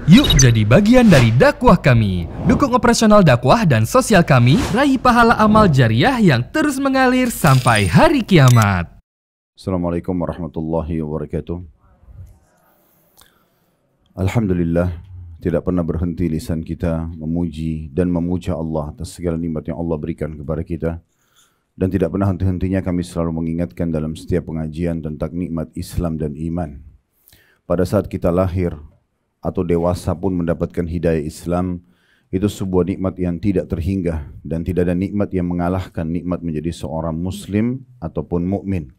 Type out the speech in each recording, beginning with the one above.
Yuk jadi bagian dari dakwah kami. Dukung operasional dakwah dan sosial kami, raih pahala amal jariah yang terus mengalir sampai hari kiamat. Assalamualaikum warahmatullahi wabarakatuh. Alhamdulillah, tidak pernah berhenti lisan kita memuji dan memuja Allah atas segala nikmat yang Allah berikan kepada kita. Dan tidak pernah henti-hentinya kami selalu mengingatkan dalam setiap pengajian tentang nikmat Islam dan iman. Pada saat kita lahir atau dewasa pun mendapatkan hidayah Islam, itu sebuah nikmat yang tidak terhingga dan tidak ada nikmat yang mengalahkan nikmat menjadi seorang muslim ataupun mukmin.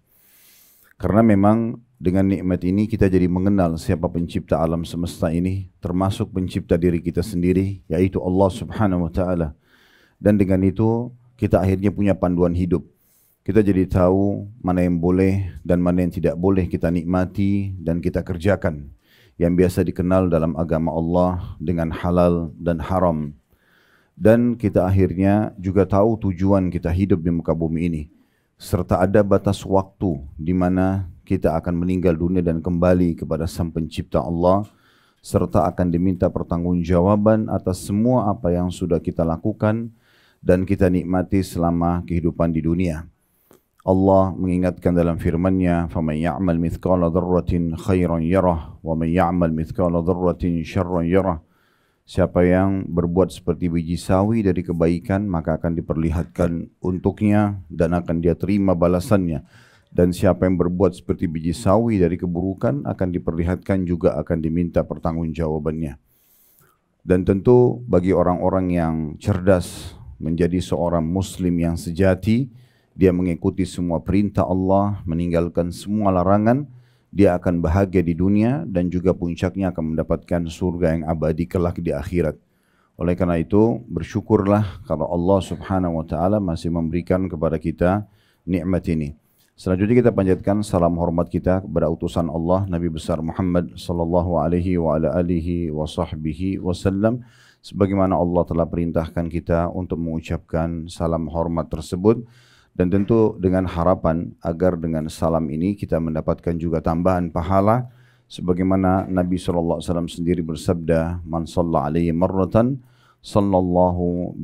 Karena memang dengan nikmat ini kita jadi mengenal siapa pencipta alam semesta ini, termasuk pencipta diri kita sendiri, yaitu Allah Subhanahu wa taala. Dan dengan itu kita akhirnya punya panduan hidup. Kita jadi tahu mana yang boleh dan mana yang tidak boleh kita nikmati dan kita kerjakan, yang biasa dikenal dalam agama Allah dengan halal dan haram. Dan kita akhirnya juga tahu tujuan kita hidup di muka bumi ini, serta ada batas waktu di mana kita akan meninggal dunia dan kembali kepada Sang Pencipta Allah, serta akan diminta pertanggungjawaban atas semua apa yang sudah kita lakukan dan kita nikmati selama kehidupan di dunia. Allah mengingatkan dalam firman-Nya, "Faman ya'mal mithqala dzarratin khairan yarah, wa man ya'mal mithqala dzarratin syarran yarah." Siapa yang berbuat seperti biji sawi dari kebaikan, maka akan diperlihatkan untuknya dan akan dia terima balasannya. Dan siapa yang berbuat seperti biji sawi dari keburukan, akan diperlihatkan juga akan diminta pertanggungjawabannya. Dan tentu bagi orang-orang yang cerdas menjadi seorang muslim yang sejati, dia mengikuti semua perintah Allah, meninggalkan semua larangan, dia akan bahagia di dunia dan juga puncaknya akan mendapatkan surga yang abadi kelak di akhirat. Oleh karena itu, bersyukurlah kalau Allah Subhanahu wa taala masih memberikan kepada kita nikmat ini. Selanjutnya kita panjatkan salam hormat kita kepada utusan Allah Nabi besar Muhammad sallallahu alaihi wa ala alihi wa sahbihi wasallam, sebagaimana Allah telah perintahkan kita untuk mengucapkan salam hormat tersebut. Dan tentu dengan harapan agar dengan salam ini kita mendapatkan juga tambahan pahala, sebagaimana Nabi SAW sendiri bersabda, "Man shalla alaihi marratan, sallallahu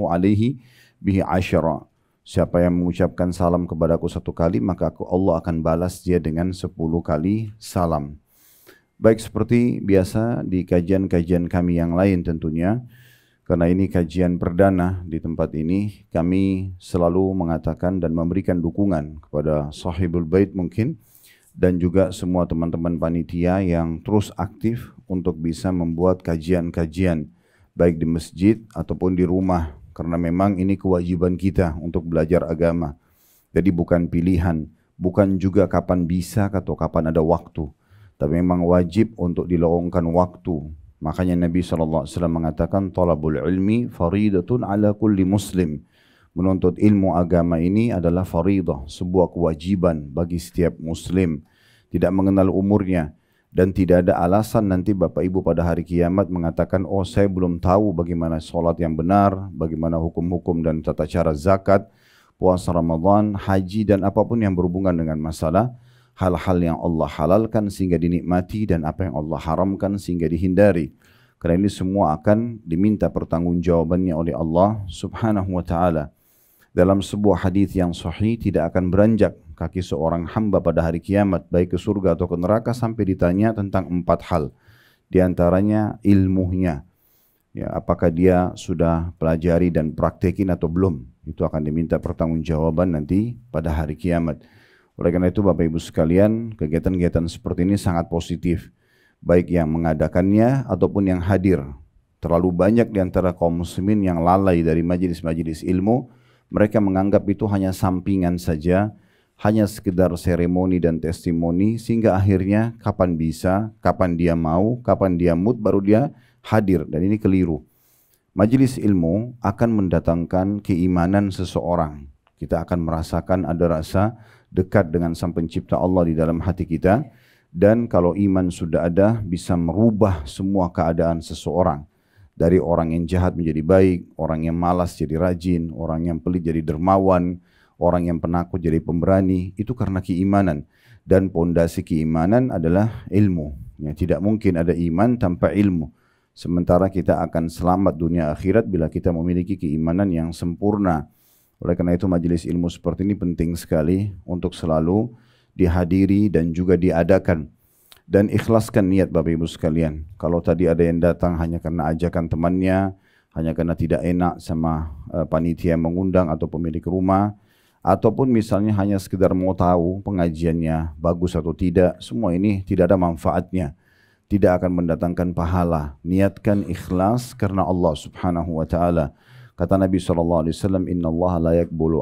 alaihi bihi asyara." Siapa yang mengucapkan salam kepadaku satu kali, maka Allah akan balas dia dengan 10 kali salam. Baik, seperti biasa di kajian-kajian kami yang lain tentunya, karena ini kajian perdana di tempat ini, kami selalu mengatakan dan memberikan dukungan kepada Sahibul Bait mungkin, dan juga semua teman-teman panitia yang terus aktif untuk bisa membuat kajian-kajian, baik di masjid ataupun di rumah, karena memang ini kewajiban kita untuk belajar agama. Jadi bukan pilihan, bukan juga kapan bisa atau kapan ada waktu, tapi memang wajib untuk dilowongkan waktu. Makanya Nabi SAW mengatakan, "Talabul ilmi faridatun ala kulli muslim." Menuntut ilmu agama ini adalah faridah, sebuah kewajiban bagi setiap muslim. Tidak mengenal umurnya. Dan tidak ada alasan nanti Bapak Ibu pada hari kiamat mengatakan, "Oh, saya belum tahu bagaimana sholat yang benar, bagaimana hukum-hukum dan tata cara zakat, puasa Ramadan, haji, dan apapun yang berhubungan dengan masalah hal-hal yang Allah halalkan sehingga dinikmati dan apa yang Allah haramkan sehingga dihindari." Karena ini semua akan diminta pertanggungjawabannya oleh Allah Subhanahu wa taala. Dalam sebuah hadis yang sahih, tidak akan beranjak kaki seorang hamba pada hari kiamat baik ke surga atau ke neraka sampai ditanya tentang 4 hal. Di antaranya ilmunya. Ya, apakah dia sudah pelajari dan praktekin atau belum? Itu akan diminta pertanggungjawaban nanti pada hari kiamat. Oleh karena itu Bapak Ibu sekalian, kegiatan-kegiatan seperti ini sangat positif, baik yang mengadakannya ataupun yang hadir. Terlalu banyak di antara kaum muslimin yang lalai dari majelis-majelis ilmu, mereka menganggap itu hanya sampingan saja, hanya sekedar seremoni dan testimoni, sehingga akhirnya kapan bisa, kapan dia mau, kapan dia mood, baru dia hadir, dan ini keliru. Majelis ilmu akan mendatangkan keimanan seseorang. Kita akan merasakan ada rasa dekat dengan Sang Pencipta Allah di dalam hati kita, dan kalau iman sudah ada bisa merubah semua keadaan seseorang, dari orang yang jahat menjadi baik, orang yang malas jadi rajin, orang yang pelit jadi dermawan, orang yang penakut jadi pemberani, itu karena keimanan. Dan pondasi keimanan adalah ilmu. Ya, tidak mungkin ada iman tanpa ilmu. Sementara kita akan selamat dunia akhirat bila kita memiliki keimanan yang sempurna. Oleh karena itu majelis ilmu seperti ini penting sekali untuk selalu dihadiri dan juga diadakan. Dan ikhlaskan niat Bapak Ibu sekalian. Kalau tadi ada yang datang hanya karena ajakan temannya, hanya karena tidak enak sama panitia yang mengundang atau pemilik rumah, ataupun misalnya hanya sekedar mau tahu pengajiannya bagus atau tidak, semua ini tidak ada manfaatnya, tidak akan mendatangkan pahala. Niatkan ikhlas karena Allah Subhanahu wa taala. Kata Nabi SAW, Inna Allah la yakbalu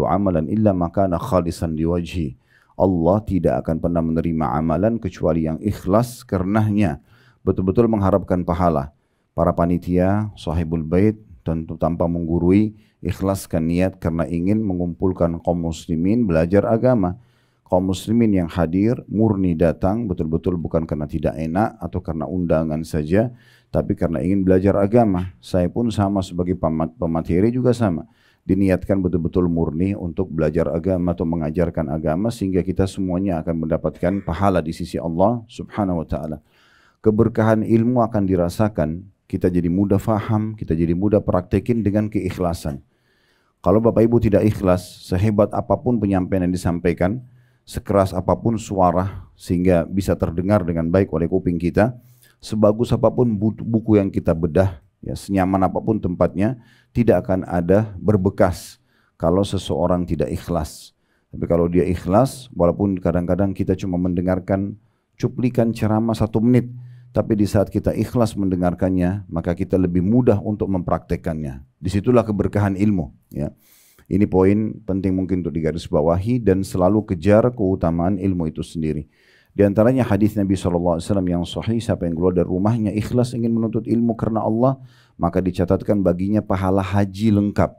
amalan illa makana khalisan liwajhi. Allah tidak akan pernah menerima amalan kecuali yang ikhlas karenanya, betul-betul mengharapkan pahala. Para panitia, sahibul bait, tentu tanpa menggurui, ikhlaskan niat karena ingin mengumpulkan kaum muslimin belajar agama. Kaum muslimin yang hadir, murni datang, betul-betul bukan karena tidak enak atau karena undangan saja, tapi karena ingin belajar agama. Saya pun sama sebagai pemateri juga sama. Diniatkan betul-betul murni untuk belajar agama atau mengajarkan agama sehingga kita semuanya akan mendapatkan pahala di sisi Allah Subhanahu wa taala. Keberkahan ilmu akan dirasakan, kita jadi mudah faham, kita jadi mudah praktekin dengan keikhlasan. Kalau Bapak Ibu tidak ikhlas, sehebat apapun penyampaian yang disampaikan, sekeras apapun suara sehingga bisa terdengar dengan baik oleh kuping kita, sebagus apapun buku yang kita bedah, ya, senyaman apapun tempatnya, tidak akan ada berbekas kalau seseorang tidak ikhlas. Tapi kalau dia ikhlas, walaupun kadang-kadang kita cuma mendengarkan cuplikan ceramah 1 menit, tapi di saat kita ikhlas mendengarkannya, maka kita lebih mudah untuk mempraktekannya. Disitulah keberkahan ilmu. Ya. Ini poin penting mungkin untuk digarisbawahi dan selalu kejar keutamaan ilmu itu sendiri. Di antaranya hadis Nabi SAW yang sahih, siapa yang keluar dari rumahnya ikhlas ingin menuntut ilmu karena Allah, maka dicatatkan baginya pahala haji lengkap.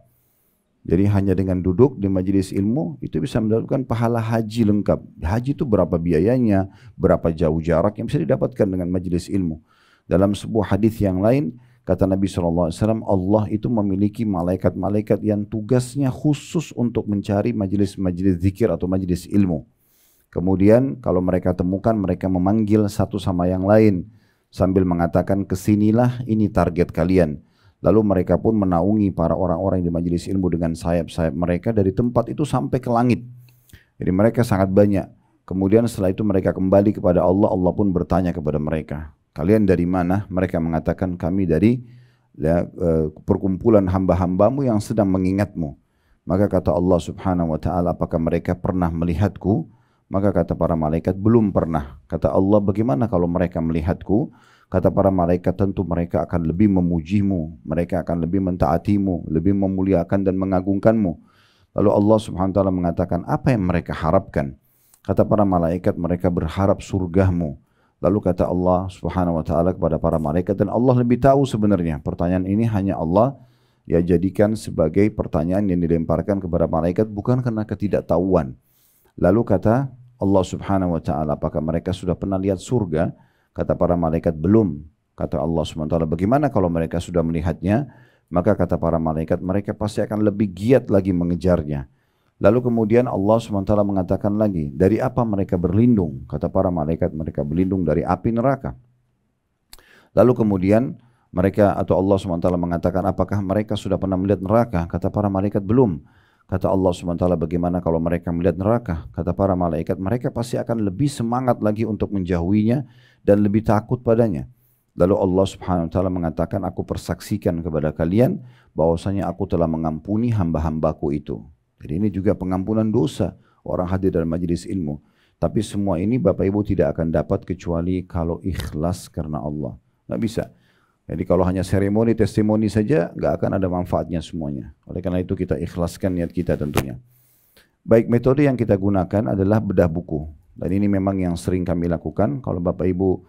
Jadi hanya dengan duduk di majelis ilmu itu bisa mendapatkan pahala haji lengkap. Haji itu berapa biayanya, berapa jauh jarak yang bisa didapatkan dengan majelis ilmu. Dalam sebuah hadis yang lain, kata Nabi SAW, Allah itu memiliki malaikat-malaikat yang tugasnya khusus untuk mencari majelis-majelis zikir atau majelis ilmu. Kemudian kalau mereka temukan, mereka memanggil satu sama yang lain sambil mengatakan, kesinilah, ini target kalian. Lalu mereka pun menaungi para orang-orang di majelis ilmu dengan sayap-sayap mereka dari tempat itu sampai ke langit. Jadi mereka sangat banyak. Kemudian setelah itu mereka kembali kepada Allah, Allah pun bertanya kepada mereka, kalian dari mana? Mereka mengatakan, kami dari perkumpulan hamba-hambamu yang sedang mengingatmu. Maka kata Allah Subhanahu wa taala, apakah mereka pernah melihatku? Maka kata para malaikat, belum pernah. Kata Allah, bagaimana kalau mereka melihatku? Kata para malaikat, tentu mereka akan lebih memujimu, mereka akan lebih mentaatimu, lebih memuliakan dan mengagungkanmu. Lalu Allah Subhanahu wa taala mengatakan, apa yang mereka harapkan? Kata para malaikat, mereka berharap surgamu. Lalu kata Allah Subhanahu wa taala kepada para malaikat, dan Allah lebih tahu sebenarnya. Pertanyaan ini hanya Allah ya jadikan sebagai pertanyaan yang dilemparkan kepada malaikat bukan karena ketidaktahuan. Lalu kata Allah Subhanahu wa taala, apakah mereka sudah pernah lihat surga? Kata para malaikat, belum. Kata Allah Subhanahu wa taala, bagaimana kalau mereka sudah melihatnya? Maka kata para malaikat, mereka pasti akan lebih giat lagi mengejarnya. Lalu kemudian Allah Subhanahu wa taala mengatakan lagi, dari apa mereka berlindung? Kata para malaikat, mereka berlindung dari api neraka. Lalu kemudian mereka atau Allah Subhanahu wa taala mengatakan, apakah mereka sudah pernah melihat neraka? Kata para malaikat, belum. Kata Allah SWT, bagaimana kalau mereka melihat neraka? Kata para malaikat, mereka pasti akan lebih semangat lagi untuk menjauhinya dan lebih takut padanya. Lalu Allah SWT mengatakan, aku persaksikan kepada kalian bahwasanya aku telah mengampuni hamba-hambaku itu. Jadi ini juga pengampunan dosa orang hadir dalam majelis ilmu. Tapi semua ini Bapak Ibu tidak akan dapat kecuali kalau ikhlas karena Allah. Nggak bisa. Jadi kalau hanya seremoni, testimoni saja, nggak akan ada manfaatnya semuanya. Oleh karena itu kita ikhlaskan niat kita tentunya. Baik, metode yang kita gunakan adalah bedah buku. Dan ini memang yang sering kami lakukan. Kalau Bapak Ibu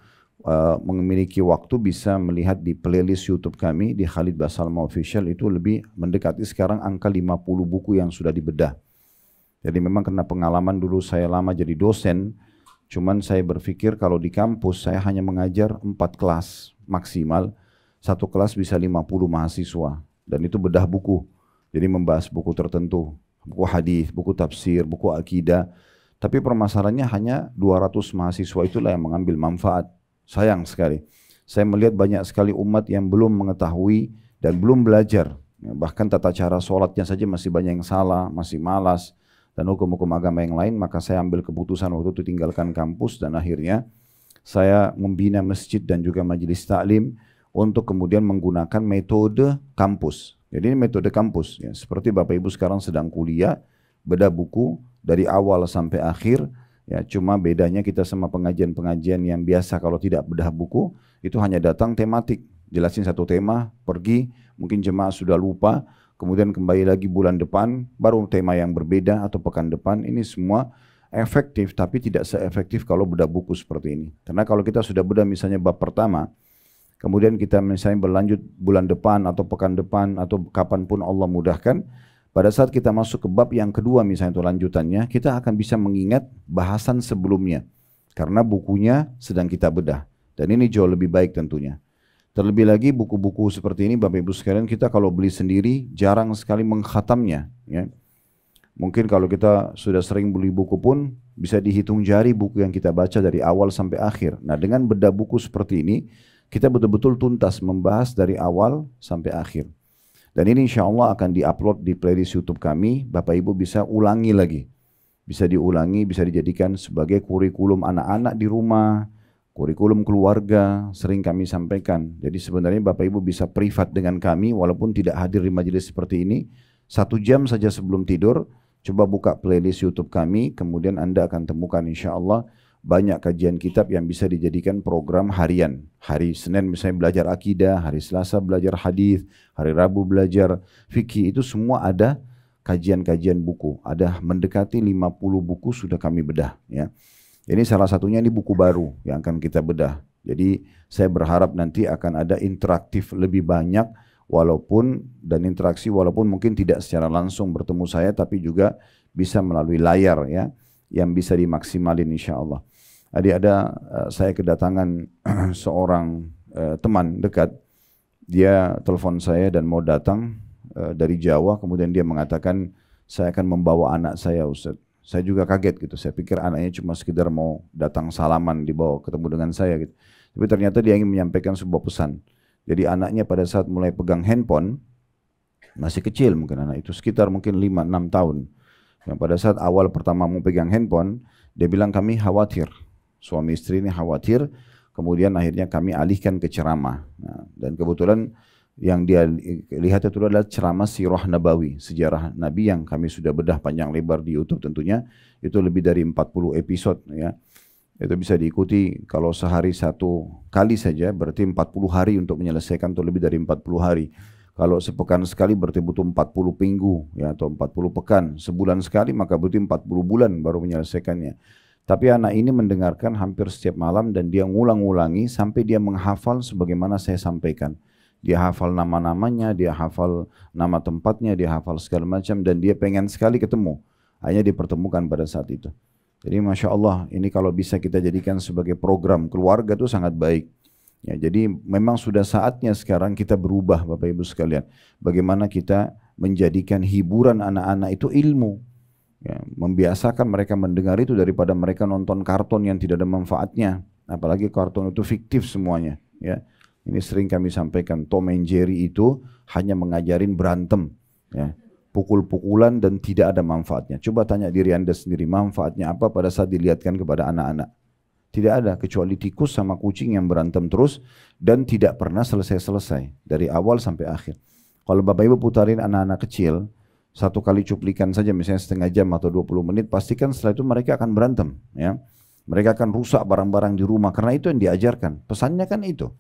memiliki waktu bisa melihat di playlist YouTube kami di Khalid Basalma Official, itu lebih mendekati sekarang angka 50 buku yang sudah dibedah. Jadi memang karena pengalaman dulu saya lama jadi dosen, cuman saya berpikir kalau di kampus saya hanya mengajar 4 kelas maksimal. Satu kelas bisa 50 mahasiswa dan itu bedah buku. Jadi membahas buku tertentu. buku hadis, buku tafsir, buku akidah. Tapi permasalahannya hanya 200 mahasiswa itulah yang mengambil manfaat. Sayang sekali. Saya melihat banyak sekali umat yang belum mengetahui dan belum belajar. Bahkan tata cara sholatnya saja masih banyak yang salah, masih malas. Dan hukum-hukum agama yang lain, maka saya ambil keputusan waktu itu tinggalkan kampus dan akhirnya saya membina masjid dan juga majelis taklim untuk kemudian menggunakan metode kampus. Jadi ini metode kampus, ya. Seperti Bapak Ibu sekarang sedang kuliah, bedah buku dari awal sampai akhir, ya. Cuma bedanya kita sama pengajian-pengajian yang biasa kalau tidak bedah buku, itu hanya datang tematik, jelasin satu tema, pergi, mungkin jemaah sudah lupa, kemudian kembali lagi bulan depan, baru tema yang berbeda atau pekan depan. Ini semua efektif, tapi tidak seefektif kalau bedah buku seperti ini. Karena kalau kita sudah bedah misalnya bab pertama, kemudian kita misalnya berlanjut bulan depan atau pekan depan atau kapanpun Allah mudahkan, pada saat kita masuk ke bab yang kedua misalnya itu lanjutannya, kita akan bisa mengingat bahasan sebelumnya. Karena bukunya sedang kita bedah. Dan ini jauh lebih baik tentunya. Terlebih lagi buku-buku seperti ini Bapak Ibu sekalian, kita kalau beli sendiri jarang sekali mengkhatamnya, ya. Mungkin kalau kita sudah sering beli buku pun bisa dihitung jari buku yang kita baca dari awal sampai akhir. Nah, dengan bedah buku seperti ini kita betul-betul tuntas membahas dari awal sampai akhir. Dan ini insya Allah akan diupload di playlist YouTube kami. Bapak Ibu bisa ulangi lagi. Bisa diulangi, bisa dijadikan sebagai kurikulum anak-anak di rumah, kurikulum keluarga, sering kami sampaikan. Jadi sebenarnya Bapak Ibu bisa privat dengan kami walaupun tidak hadir di majelis seperti ini. 1 jam saja sebelum tidur, coba buka playlist YouTube kami, kemudian Anda akan temukan insya Allah banyak kajian kitab yang bisa dijadikan program harian. Hari Senin misalnya belajar akidah, hari Selasa belajar hadis, hari Rabu belajar fikih, itu semua ada kajian-kajian buku. Ada mendekati 50 buku sudah kami bedah, ya. Ini salah satunya, ini buku baru yang akan kita bedah. Jadi saya berharap nanti akan ada interaktif lebih banyak, walaupun dan interaksi walaupun mungkin tidak secara langsung bertemu saya, tapi juga bisa melalui layar, ya, yang bisa dimaksimalin insya Allah. Tadi ada saya kedatangan seorang teman dekat, dia telepon saya dan mau datang dari Jawa, kemudian dia mengatakan saya akan membawa anak saya Ustaz. Saya juga kaget gitu, saya pikir anaknya cuma sekedar mau datang salaman dibawa ketemu dengan saya gitu. Tapi ternyata dia ingin menyampaikan sebuah pesan. Jadi anaknya pada saat mulai pegang handphone, masih kecil mungkin anak itu, sekitar mungkin 5-6 tahun. Yang pada saat awal pertama mau pegang handphone, dia bilang kami khawatir, suami istri ini khawatir, kemudian akhirnya kami alihkan ke ceramah. Nah, dan kebetulan yang dia lihat itu adalah ceramah sirah nabawi, sejarah Nabi yang kami sudah bedah panjang lebar di YouTube tentunya, itu lebih dari 40 episode, ya. Itu bisa diikuti kalau sehari 1 kali saja berarti 40 hari untuk menyelesaikan, atau lebih dari 40 hari. Kalau sepekan sekali berarti butuh 40 minggu, ya, atau 40 pekan. Sebulan sekali maka butuh 40 bulan baru menyelesaikannya. Tapi anak ini mendengarkan hampir setiap malam dan dia ngulang-ulangi sampai dia menghafal sebagaimana saya sampaikan. Dia hafal nama-namanya, dia hafal nama tempatnya, dia hafal segala macam, dan dia pengen sekali ketemu. Hanya dipertemukan pada saat itu. Jadi Masya Allah, ini kalau bisa kita jadikan sebagai program keluarga itu sangat baik. Ya, jadi memang sudah saatnya sekarang kita berubah Bapak Ibu sekalian. Bagaimana kita menjadikan hiburan anak-anak itu ilmu. Ya, membiasakan mereka mendengar itu daripada mereka nonton karton yang tidak ada manfaatnya. Apalagi karton itu fiktif semuanya. Ya. Ini sering kami sampaikan, Tom and Jerry itu hanya mengajarin berantem, ya, pukul-pukulan dan tidak ada manfaatnya. Coba tanya diri Anda sendiri, manfaatnya apa pada saat dilihatkan kepada anak-anak? Tidak ada, kecuali tikus sama kucing yang berantem terus dan tidak pernah selesai-selesai dari awal sampai akhir. Kalau Bapak Ibu putarin anak-anak kecil, 1 kali cuplikan saja misalnya setengah jam atau 20 menit, pastikan setelah itu mereka akan berantem, ya. Mereka akan rusak barang-barang di rumah karena itu yang diajarkan. Pesannya kan itu.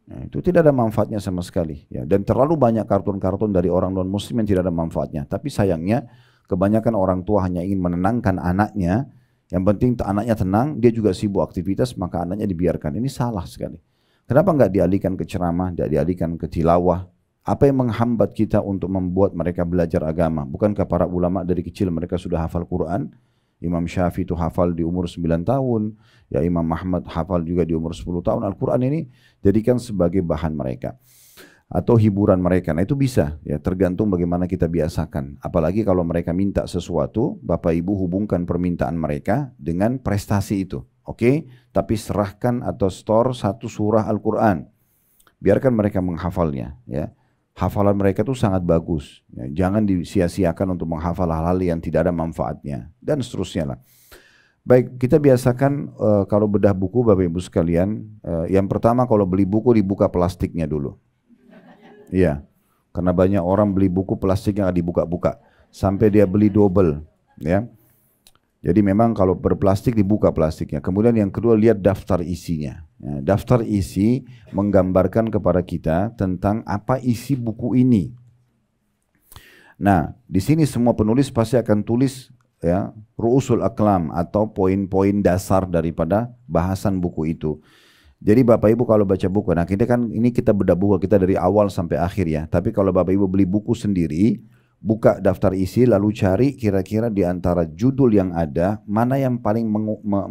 Nah, itu tidak ada manfaatnya sama sekali, ya. Dan terlalu banyak kartun-kartun dari orang non-muslim yang tidak ada manfaatnya. Tapi sayangnya kebanyakan orang tua hanya ingin menenangkan anaknya. Yang penting anaknya tenang, dia juga sibuk aktivitas, maka anaknya dibiarkan. Ini salah sekali. Kenapa nggak dialihkan ke ceramah, tidak dialihkan ke tilawah? Apa yang menghambat kita untuk membuat mereka belajar agama? Bukankah para ulama dari kecil mereka sudah hafal Quran? Imam Syafi'i itu hafal di umur 9 tahun, ya Imam Ahmad hafal juga di umur 10 tahun. Al-Quran ini jadikan sebagai bahan mereka. atau hiburan mereka. Nah itu bisa ya, tergantung bagaimana kita biasakan. Apalagi kalau mereka minta sesuatu, Bapak Ibu hubungkan permintaan mereka dengan prestasi itu. Oke, tapi serahkan atau store satu surah Al-Quran. Biarkan mereka menghafalnya ya. Hafalan mereka itu sangat bagus. Ya, jangan disia-siakan untuk menghafal hal-hal yang tidak ada manfaatnya dan seterusnya lah. Baik, kita biasakan kalau bedah buku Bapak Ibu sekalian, yang pertama kalau beli buku dibuka plastiknya dulu. Iya, karena banyak orang beli buku plastik yang dibuka-buka sampai dia beli double, ya. Jadi memang kalau berplastik dibuka plastiknya. Kemudian yang kedua lihat daftar isinya. Ya, daftar isi menggambarkan kepada kita tentang apa isi buku ini. Nah, di sini semua penulis pasti akan tulis ya ru'usul aqlam atau poin-poin dasar daripada bahasan buku itu. Jadi Bapak Ibu kalau baca buku, nah kita kan ini kita bedah buku kita dari awal sampai akhir ya. Tapi kalau Bapak Ibu beli buku sendiri, buka daftar isi lalu cari kira-kira di antara judul yang ada mana yang paling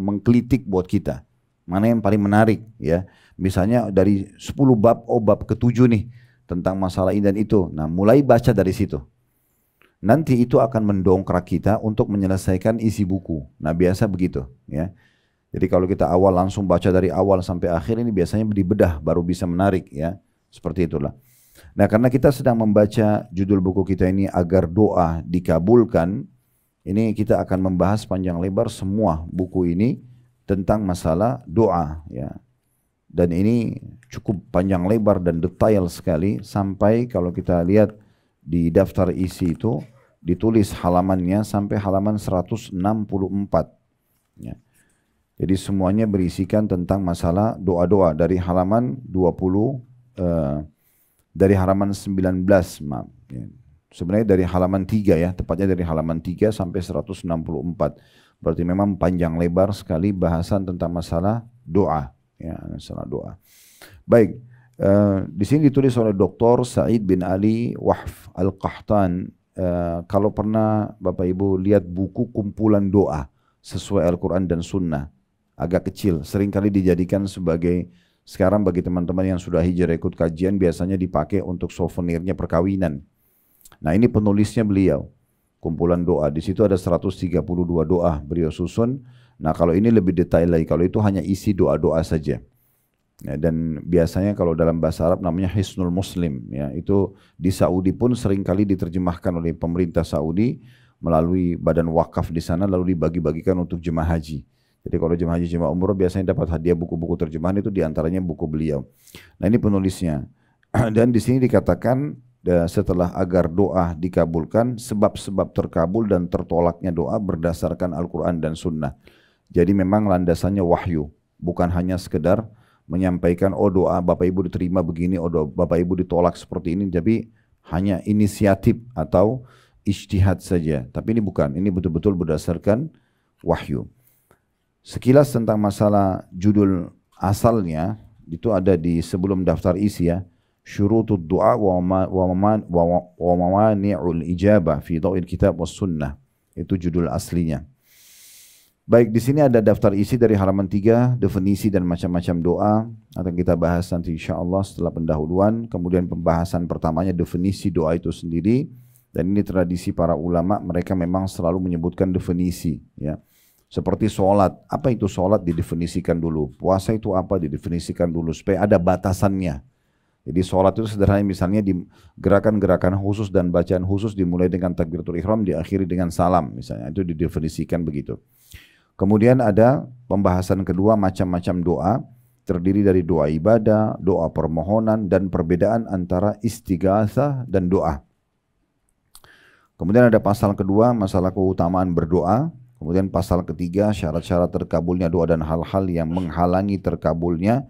mengklitik buat kita, mana yang paling menarik ya. Misalnya dari 10 bab, oh bab ke-7 nih tentang masalah ini dan itu. Nah mulai baca dari situ. Nanti itu akan mendongkrak kita untuk menyelesaikan isi buku. Nah biasa begitu ya. Jadi kalau kita awal langsung baca dari awal sampai akhir ini biasanya dibedah baru bisa menarik ya. Seperti itulah. Nah karena kita sedang membaca judul buku kita ini agar doa dikabulkan. Ini kita akan membahas panjang lebar semua buku ini tentang masalah doa ya. Dan ini cukup panjang lebar dan detail sekali. Sampai kalau kita lihat di daftar isi itu ditulis halamannya sampai halaman 164 ya. Jadi semuanya berisikan tentang masalah doa-doa dari halaman 20 dari halaman 19 maaf. Ya. Sebenarnya dari halaman 3 ya, tepatnya dari halaman 3 sampai 164. Berarti memang panjang lebar sekali bahasan tentang masalah doa ya, masalah doa. Baik, di sini ditulis oleh Dr. Said bin Ali Wahf Al-Qahtan. Kalau pernah Bapak Ibu lihat buku kumpulan doa sesuai Al-Quran dan Sunnah, agak kecil, seringkali dijadikan sebagai, sekarang bagi teman-teman yang sudah hijrah ikut kajian biasanya dipakai untuk souvenirnya perkawinan. Nah ini penulisnya beliau, kumpulan doa, di situ ada 132 doa beliau susun. Nah kalau ini lebih detail lagi, kalau itu hanya isi doa-doa saja. Ya, dan biasanya kalau dalam bahasa Arab namanya Hisnul Muslim ya, itu di Saudi pun seringkali diterjemahkan oleh pemerintah Saudi melalui badan wakaf di sana lalu dibagi-bagikan untuk jemaah haji. Jadi kalau jemaah haji jemaah umroh biasanya dapat hadiah buku-buku terjemahan, itu diantaranya buku beliau. Nah ini penulisnya. Dan di sini dikatakan setelah agar doa dikabulkan, sebab-sebab terkabul dan tertolaknya doa berdasarkan Al-Quran dan Sunnah. Jadi memang landasannya wahyu, bukan hanya sekedar menyampaikan oh doa Bapak Ibu diterima begini, oh doa Bapak Ibu ditolak seperti ini, tapi hanya inisiatif atau ijtihad saja. Tapi ini bukan, ini betul-betul berdasarkan wahyu. Sekilas tentang masalah judul asalnya, itu ada di sebelum daftar isi ya. Syurutud du'a wa mawani'ul ijabah fi dhawil kitab was sunnah. Itu judul aslinya. Baik, di sini ada daftar isi dari halaman 3, definisi dan macam-macam doa. Akan kita bahas nanti insyaAllah setelah pendahuluan. Kemudian pembahasan pertamanya definisi doa itu sendiri. Dan ini tradisi para ulama, mereka memang selalu menyebutkan definisi ya. Seperti sholat, apa itu sholat didefinisikan dulu, puasa itu apa didefinisikan dulu, supaya ada batasannya. Jadi sholat itu sederhana, misalnya di gerakan-gerakan khusus dan bacaan khusus dimulai dengan takbiratul ihram, diakhiri dengan salam, misalnya itu didefinisikan begitu. Kemudian ada pembahasan kedua, macam-macam doa, terdiri dari doa ibadah, doa permohonan, dan perbedaan antara istighatsah dan doa. Kemudian ada pasal kedua, masalah keutamaan berdoa. Kemudian pasal ketiga, syarat-syarat terkabulnya doa dan hal-hal yang menghalangi terkabulnya.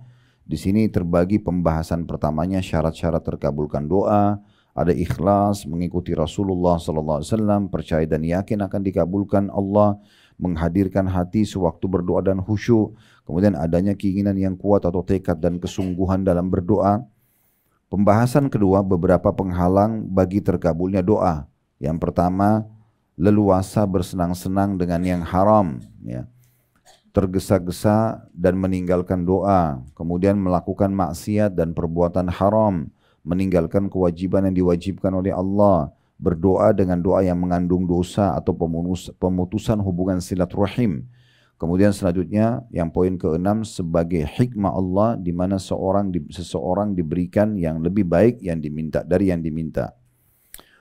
Di sini terbagi pembahasan pertamanya syarat-syarat terkabulkan doa, ada ikhlas, mengikuti Rasulullah SAW, percaya dan yakin akan dikabulkan Allah, menghadirkan hati sewaktu berdoa dan khusyuk, kemudian adanya keinginan yang kuat atau tekad dan kesungguhan dalam berdoa. Pembahasan kedua, beberapa penghalang bagi terkabulnya doa. Yang pertama, leluasa bersenang-senang dengan yang haram, ya. Tergesa-gesa dan meninggalkan doa, kemudian melakukan maksiat dan perbuatan haram, meninggalkan kewajiban yang diwajibkan oleh Allah, berdoa dengan doa yang mengandung dosa atau pemutusan hubungan silaturahim. Kemudian selanjutnya yang poin keenam, sebagai hikmah Allah di mana seseorang diberikan yang lebih baik yang diminta dari yang diminta.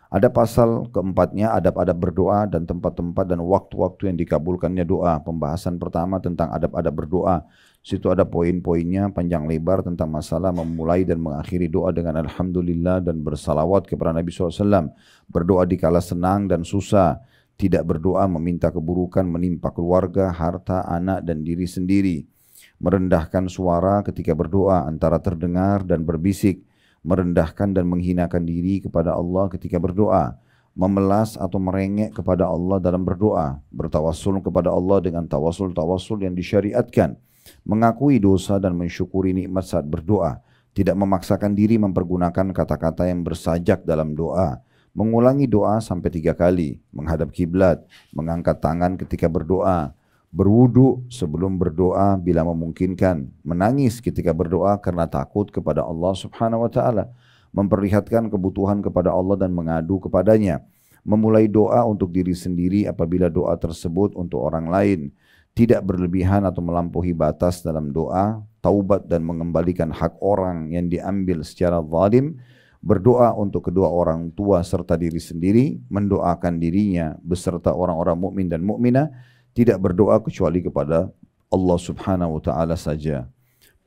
Ada pasal keempatnya, adab-adab berdoa dan tempat-tempat dan waktu-waktu yang dikabulkannya doa. Pembahasan pertama tentang adab-adab berdoa. Situ ada poin-poinnya panjang lebar tentang masalah memulai dan mengakhiri doa dengan Alhamdulillah dan bersalawat kepada Nabi SAW. Berdoa di kala senang dan susah. Tidak berdoa meminta keburukan menimpa keluarga, harta, anak dan diri sendiri. Merendahkan suara ketika berdoa antara terdengar dan berbisik. Merendahkan dan menghinakan diri kepada Allah ketika berdoa, memelas atau merengek kepada Allah dalam berdoa, bertawassul kepada Allah dengan tawassul yang disyariatkan, mengakui dosa dan mensyukuri nikmat saat berdoa, tidak memaksakan diri mempergunakan kata-kata yang bersajak dalam doa, mengulangi doa sampai 3 kali, menghadap kiblat, mengangkat tangan ketika berdoa, berwudu sebelum berdoa bila memungkinkan, menangis ketika berdoa karena takut kepada Allah Subhanahu wa taala, memperlihatkan kebutuhan kepada Allah dan mengadu kepadanya, memulai doa untuk diri sendiri apabila doa tersebut untuk orang lain, tidak berlebihan atau melampaui batas dalam doa, taubat dan mengembalikan hak orang yang diambil secara zalim, berdoa untuk kedua orang tua serta diri sendiri, mendoakan dirinya beserta orang-orang mukmin dan mukminah, tidak berdoa kecuali kepada Allah Subhanahu wa taala saja.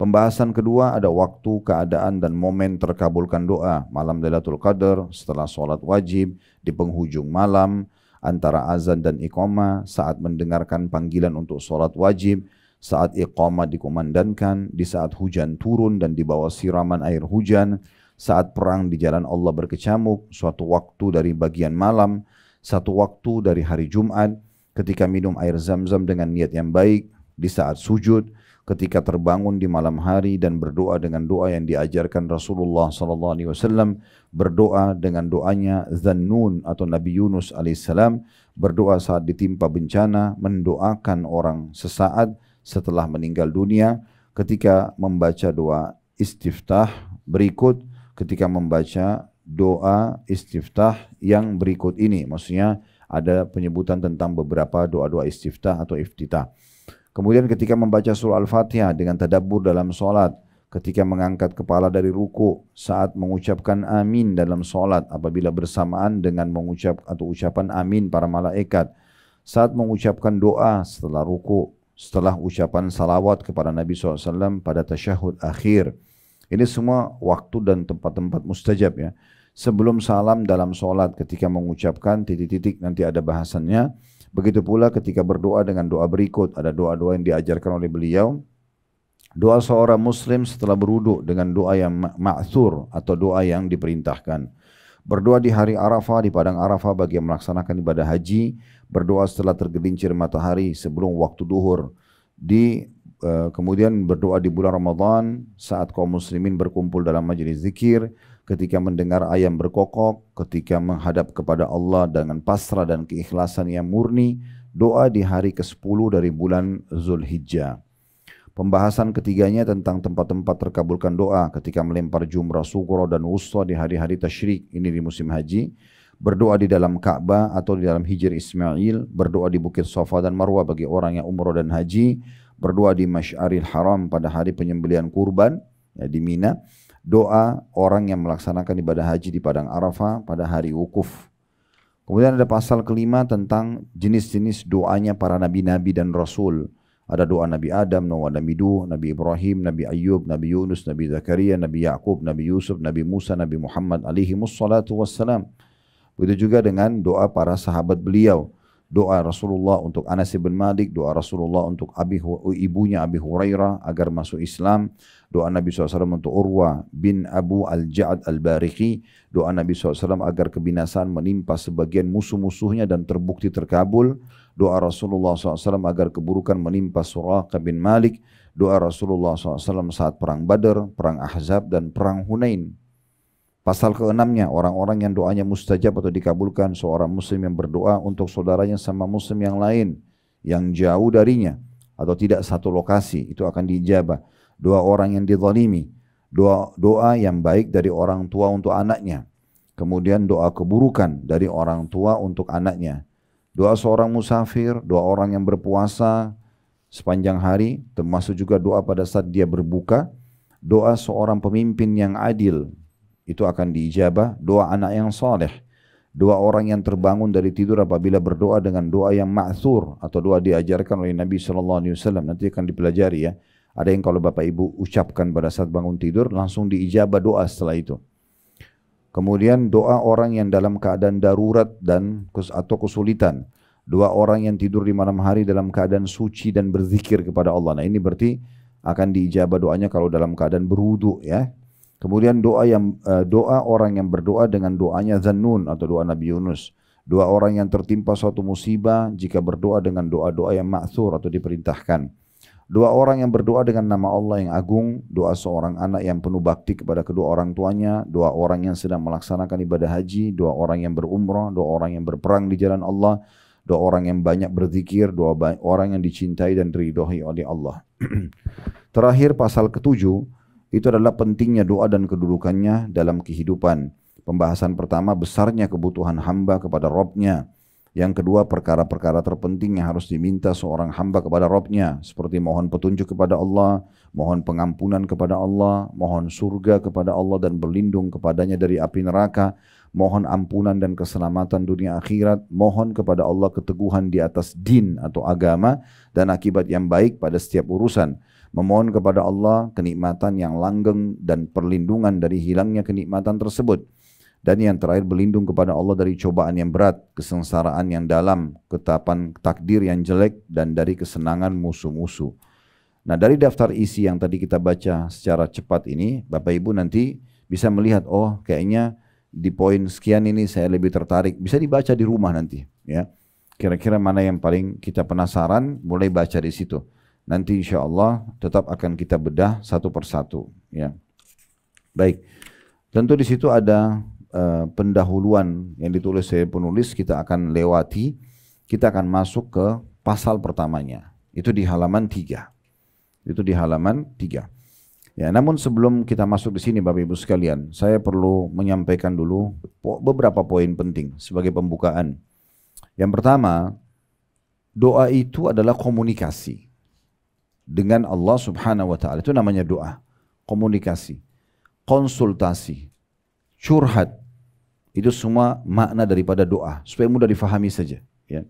Pembahasan kedua ada waktu, keadaan dan momen terkabulkan doa. Malam Lailatul Qadar, setelah sholat wajib, di penghujung malam, antara azan dan iqamah, saat mendengarkan panggilan untuk sholat wajib, saat iqamah dikumandangkan, di saat hujan turun dan di bawah siraman air hujan, saat perang di jalan Allah berkecamuk, suatu waktu dari bagian malam, satu waktu dari hari Jumat, ketika minum air zam-zam dengan niat yang baik, di saat sujud, ketika terbangun di malam hari dan berdoa dengan doa yang diajarkan Rasulullah SAW, berdoa dengan doanya Zannun atau Nabi Yunus alaihissalam, berdoa saat ditimpa bencana, mendoakan orang sesaat setelah meninggal dunia, ketika membaca doa istiftah berikut, ketika membaca doa istiftah yang berikut ini, maksudnya ada penyebutan tentang beberapa doa-doa istiftah atau iftitah. Kemudian ketika membaca surah Al-Fatihah dengan tadabbur dalam solat, ketika mengangkat kepala dari ruku, saat mengucapkan amin dalam solat apabila bersamaan dengan ucapan amin para malaikat, saat mengucapkan doa setelah ruku, setelah ucapan salawat kepada Nabi SAW pada tasyahud akhir. Ini semua waktu dan tempat-tempat mustajab ya. Sebelum salam dalam solat ketika mengucapkan titik-titik nanti ada bahasannya. Begitu pula ketika berdoa dengan doa berikut. Ada doa-doa yang diajarkan oleh beliau. Doa seorang muslim setelah berwudu dengan doa yang ma'thur atau doa yang diperintahkan. Berdoa di hari Arafah, di padang Arafah bagi yang melaksanakan ibadah haji. Berdoa setelah tergelincir matahari sebelum waktu duhur. Kemudian berdoa di bulan Ramadan saat kaum muslimin berkumpul dalam majelis zikir, ketika mendengar ayam berkokok, ketika menghadap kepada Allah dengan pasrah dan keikhlasan yang murni, doa di hari ke-10 dari bulan Zulhijjah. Pembahasan ketiganya tentang tempat-tempat terkabulkan doa ketika melempar jumrah sughra dan wusta di hari-hari tasyrik, ini di musim haji, berdoa di dalam Ka'bah atau di dalam Hijr Ismail, berdoa di Bukit Safa dan Marwah bagi orang yang umrah dan haji, berdoa di Masy'aril Haram pada hari penyembelihan kurban ya, di Mina, doa orang yang melaksanakan ibadah haji di padang Arafah pada hari wukuf. Kemudian ada pasal kelima tentang jenis-jenis doanya para nabi-nabi dan rasul. Ada doa Nabi Adam, Nabi Nuh, Nabi Ibrahim, Nabi Ayub, Nabi Yunus, Nabi Zakaria, Nabi Yaqub, Nabi Yusuf, Nabi Musa, Nabi Muhammad alaihimus salatu wassalam. Begitu juga dengan doa para sahabat beliau. Doa Rasulullah untuk Anas bin Malik, doa Rasulullah untuk ibunya Abi Hurairah agar masuk Islam, doa Nabi SAW untuk Urwa bin Abu Al-Ja'ad Al-Bariqi, doa Nabi SAW agar kebinasaan menimpa sebagian musuh-musuhnya dan terbukti terkabul, doa Rasulullah SAW agar keburukan menimpa Suraqah bin Malik, doa Rasulullah SAW saat perang Badar, perang Ahzab dan perang Hunain. Pasal ke-6-nya, orang-orang yang doanya mustajab atau dikabulkan, seorang muslim yang berdoa untuk saudaranya sama muslim yang lain, yang jauh darinya, atau tidak satu lokasi, itu akan diijabah. Doa orang yang dizalimi, Doa yang baik dari orang tua untuk anaknya. Kemudian doa keburukan dari orang tua untuk anaknya. Doa seorang musafir, doa orang yang berpuasa sepanjang hari, termasuk juga doa pada saat dia berbuka. Doa seorang pemimpin yang adil, itu akan diijabah. Doa anak yang saleh. Doa orang yang terbangun dari tidur apabila berdoa dengan doa yang ma'thur atau doa diajarkan oleh Nabi SAW. Nanti akan dipelajari ya. Ada yang kalau Bapak Ibu ucapkan pada saat bangun tidur langsung diijabah doa setelah itu. Kemudian doa orang yang dalam keadaan darurat atau kesulitan. Doa orang yang tidur di malam hari dalam keadaan suci dan berzikir kepada Allah. Nah ini berarti akan diijabah doanya kalau dalam keadaan berwudu ya. Kemudian doa orang yang berdoa dengan doanya Zannun atau doa Nabi Yunus. Doa orang yang tertimpa suatu musibah jika berdoa dengan doa-doa yang ma'thur atau diperintahkan. Doa orang yang berdoa dengan nama Allah yang agung, doa seorang anak yang penuh bakti kepada kedua orang tuanya, doa orang yang sedang melaksanakan ibadah haji, doa orang yang berumrah, doa orang yang berperang di jalan Allah, doa orang yang banyak berzikir, doa orang yang dicintai dan diridhoi oleh Allah. Terakhir pasal ketujuh, itu adalah pentingnya doa dan kedudukannya dalam kehidupan. Pembahasan pertama besarnya kebutuhan hamba kepada Rabb-nya. Yang kedua perkara-perkara terpenting yang harus diminta seorang hamba kepada Rabb-nya. Seperti mohon petunjuk kepada Allah, mohon pengampunan kepada Allah, mohon surga kepada Allah dan berlindung kepadanya dari api neraka, mohon ampunan dan keselamatan dunia akhirat, mohon kepada Allah keteguhan di atas din atau agama dan akibat yang baik pada setiap urusan. Memohon kepada Allah kenikmatan yang langgeng dan perlindungan dari hilangnya kenikmatan tersebut. Dan yang terakhir berlindung kepada Allah dari cobaan yang berat, kesengsaraan yang dalam, ketetapan takdir yang jelek, dan dari kesenangan musuh-musuh. Nah dari daftar isi yang tadi kita baca secara cepat ini, Bapak Ibu nanti bisa melihat, oh kayaknya di poin sekian ini saya lebih tertarik. Bisa dibaca di rumah nanti. Ya. Kira-kira mana yang paling kita penasaran, mulai baca di situ. Nanti insya Allah tetap akan kita bedah satu persatu. Ya. Baik, tentu di situ ada pendahuluan yang ditulis oleh penulis, kita akan lewati, kita akan masuk ke pasal pertamanya. Itu di halaman 3. Itu di halaman 3. Ya, namun sebelum kita masuk di sini Bapak Ibu sekalian, saya perlu menyampaikan dulu beberapa poin penting sebagai pembukaan. Yang pertama, doa itu adalah komunikasi dengan Allah Subhanahu wa taala. Itu namanya doa. Komunikasi, konsultasi, curhat, itu semua makna daripada doa, supaya mudah difahami saja. Ya.